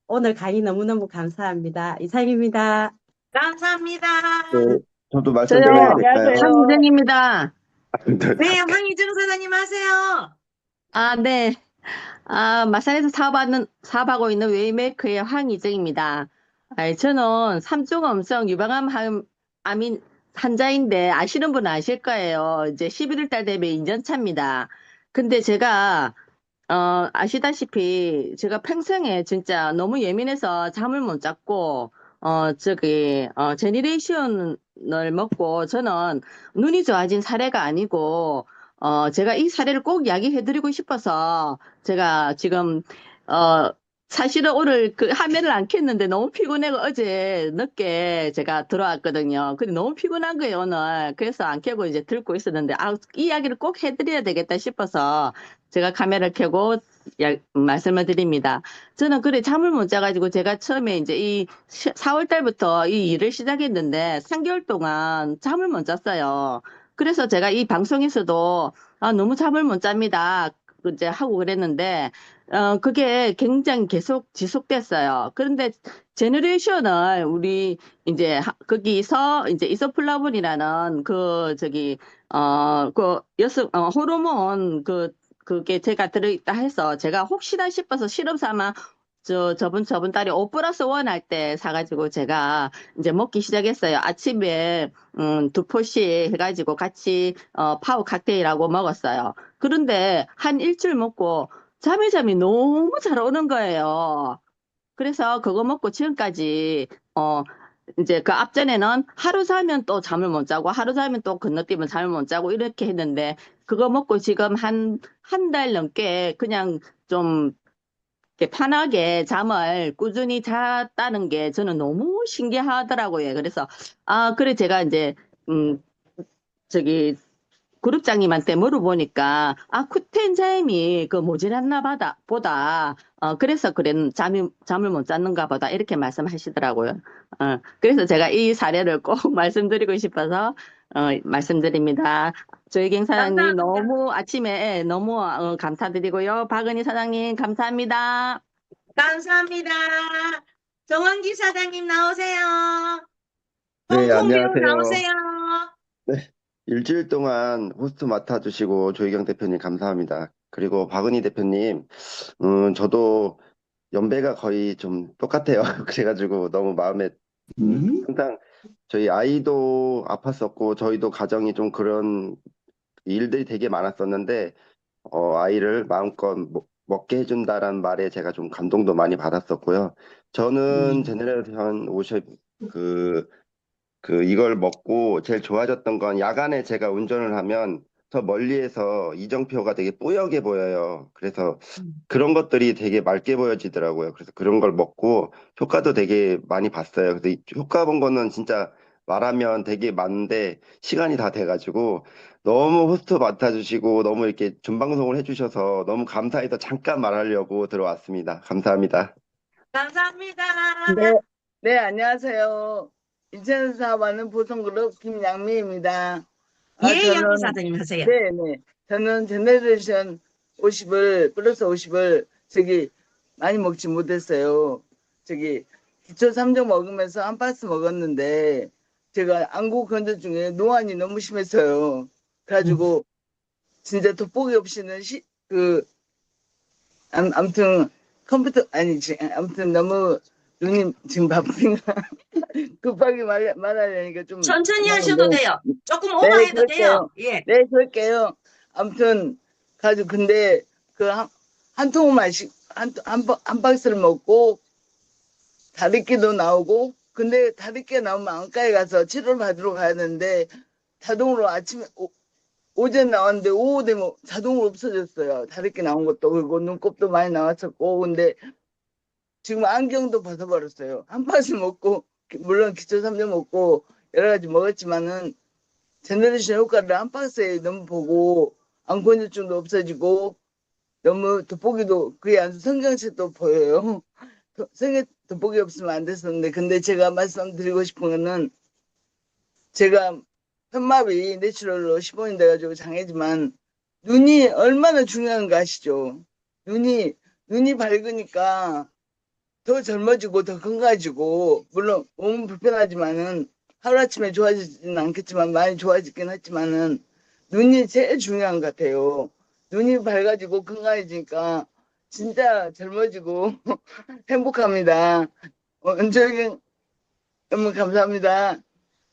오늘 강의 너무너무 감사합니다. 이상입니다. 감사합니다. 네, 저도 저요, 말씀드려야 될까요? 황희정입니다. 네, 황희정 사장님 하세요. 네. 마산에서 사업하고 있는 웨이메이크의 황희정입니다. 저는 삼중엄성 유방암 환자인데 아시는 분은 아실 거예요. 이제 11월 달 되면 인전차입니다. 근데 제가 아시다시피 제가 평생에 진짜 너무 예민해서 잠을 못 잤고 제니레이션을 먹고 저는 눈이 좋아진 사례가 아니고 제가 이 사례를 꼭 이야기해드리고 싶어서 제가 지금 사실은 오늘 그 화면을 안 켰는데 너무 피곤해서 어제 늦게 제가 들어왔거든요. 근데 너무 피곤한 거예요, 오늘. 그래서 안 켜고 이제 듣고 있었는데, 이 이야기를 꼭 해드려야 되겠다 싶어서 제가 카메라를 켜고 말씀을 드립니다. 저는 그래 잠을 못 자가지고 제가 처음에 이제 이 4월 달부터 이 일을 시작했는데 3개월 동안 잠을 못 잤어요. 그래서 제가 이 방송에서도 너무 잠을 못 잡니다. 이제 하고 그랬는데 그게 굉장히 계속 지속됐어요. 그런데 제너레이션을 우리 이제 거기서 이제 이소플라본이라는 그 여성 호르몬 그게 제가 들어있다 해서 제가 혹시나 싶어서 실험 삼아 저번 달에 5+1 할 때 사가지고 제가 이제 먹기 시작했어요. 아침에 2포씩 해가지고 같이 파워 칵테일하고 먹었어요. 그런데 한 일주일 먹고 잠이 너무 잘 오는 거예요. 그래서 그거 먹고 지금까지 이제 그 앞전에는 하루 자면 또 잠을 못 자고 하루 자면 또 건너뛰면 잠을 못 자고 이렇게 했는데 그거 먹고 지금 한 달 넘게 그냥 좀 이렇게 편하게 잠을 꾸준히 잤다는 게 저는 너무 신기하더라고요. 그래서 그래 제가 이제 저기 그룹장님한테 물어보니까 쿠텐자임이 그 모자랐나 보다 그래서 잠을 못 잤는가 보다 이렇게 말씀하시더라고요. 그래서 제가 이 사례를 꼭 말씀드리고 싶어서 말씀드립니다. 조혜경 사장님 감사합니다. 너무 아침에 너무 감사드리고요. 박은희 사장님 감사합니다. 감사합니다. 정원기 사장님 나오세요. 네, 홍콩 배우 안녕하세요. 나오세요. 네, 일주일 동안 호스트 맡아주시고 조희경 대표님 감사합니다. 그리고 박은희 대표님, 저도 연배가 거의 좀 똑같아요. 그래가지고 너무 마음에 항상 저희 아이도 아팠었고 저희도 가정이 좀 그런 일들이 되게 많았었는데 아이를 마음껏 먹게 해준다라는 말에 제가 좀 감동도 많이 받았었고요. 저는 제네레이션 이걸 먹고 제일 좋아졌던 건 야간에 제가 운전을 하면 저 멀리에서 이정표가 되게 뿌옇게 보여요. 그래서 그런 것들이 되게 맑게 보여지더라고요. 그래서 그런 걸 먹고 효과도 되게 많이 봤어요. 그래서 이 효과 본 거는 진짜 말하면 되게 많은데 시간이 다 돼가지고 너무 호스트 맡아주시고 너무 이렇게 준방송을 해주셔서 너무 감사해서 잠깐 말하려고 들어왔습니다. 감사합니다. 감사합니다. 네, 안녕하세요. 인천에서 사업하는 보성그룹 김양미입니다. 예, 양미 저는, 사장님 하세요. 네. 저는 제네레이션 50을, 플러스 50을 많이 먹지 못했어요. 기초 3종 먹으면서 한 박스 먹었는데, 제가 안구 건조 중에 노안이 너무 심했어요. 그래가지고, 진짜 돋보기 없이는 아무튼 아무튼 너무 눈이 지금 바쁘니까 급하게 말하려니까 좀 천천히 하셔도 이상한데. 돼요. 조금 네, 오버해도 그럴게요. 돼요. 예. 네, 그럴게요. 아무튼 가지고 근데 한 통을 한 박스를 먹고 다리끼도 나오고, 근데 다리끼 나오면 안과에 가서 치료를 받으러 가야 되는데 자동으로 아침에 오전 나왔는데 오후 되면 자동으로 없어졌어요. 다리끼 나온 것도. 그리고 눈곱도 많이 나왔었고. 근데 지금 안경도 벗어버렸어요. 한 박스 먹고, 물론 기초 3종 먹고 여러 가지 먹었지만은 제너레이션 효과를 한 박스에 너무 보고 안건조증도 없어지고 너무 돋보기도 그게 아주 성경책도 보여요. 돋보기 없으면 안 됐었는데, 근데 제가 말씀드리고 싶은 거는, 제가 현마비 내추럴로 15년 돼가지고 장애지만 눈이 얼마나 중요한 거 아시죠? 눈이 밝으니까 더 젊어지고 더 건강해지고, 물론 몸은 불편하지만은 하루아침에 좋아지지는 않겠지만 많이 좋아지긴 했지만은 눈이 제일 중요한 것 같아요. 눈이 밝아지고 건강해지니까 진짜 젊어지고 행복합니다. 은철이 너무 감사합니다.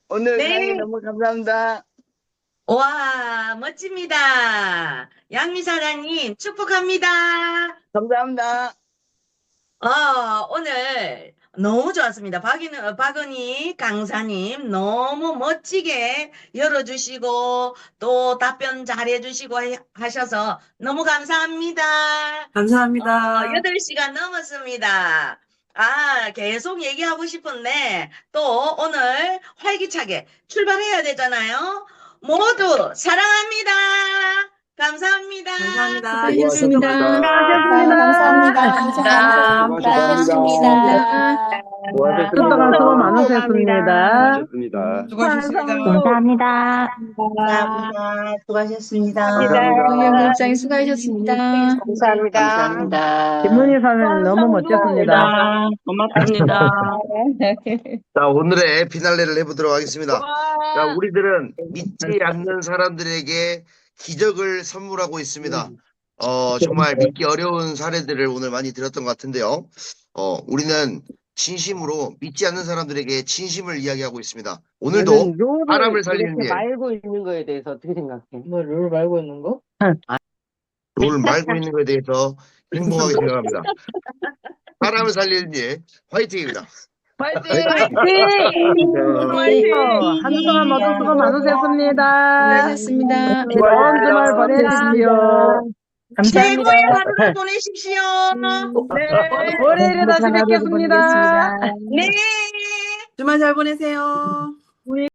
오늘 네. 강의 너무 감사합니다. 와, 멋집니다. 양미 사장님, 축복합니다. 감사합니다. 오늘 너무 좋았습니다. 박은희 강사님 너무 멋지게 열어주시고 또 답변 잘해주시고 하셔서 너무 감사합니다. 감사합니다. 8시간 넘었습니다. 계속 얘기하고 싶은데 또 오늘 활기차게 출발해야 되잖아요. 모두 사랑합니다. 감사합니다. 감사합니다. 수고하셨습니다. 수고가 수고 많으셨습니다. 감사합니다. 수고하셨습니다. 동영국장님 수고하셨습니다. 감사합니다. 김문희 사장님 너무 멋졌습니다. 고맙습니다. 자, 오늘의 피날레를 해보도록 하겠습니다. 자, 우리들은 믿지 않는 사람들에게 기적을 선물하고 있습니다. 정말 믿기 어려운 사례들을 오늘 많이 들었던 것 같은데요. 우리는 진심으로 믿지 않는 사람들에게 진심을 이야기하고 있습니다. 오늘도 사람을 살리는 일. 말고 있는 거에 대해서 어떻게 생각해? 뭐 룰 말고 있는 거? 롤 말고 있는 것에 대해서 행복하게 생각합니다. 사람을 살리는 일, 화이팅입니다. 파이팅! 화이팅! 한 주 동안 모두 수고 많으셨습니다. 수고하셨습니다. 좋은 주말 보내십시오. 최고의 하루를 보내십시오. 네, 월요일에 다시 뵙겠습니다. 네. 주말 잘 보내세요.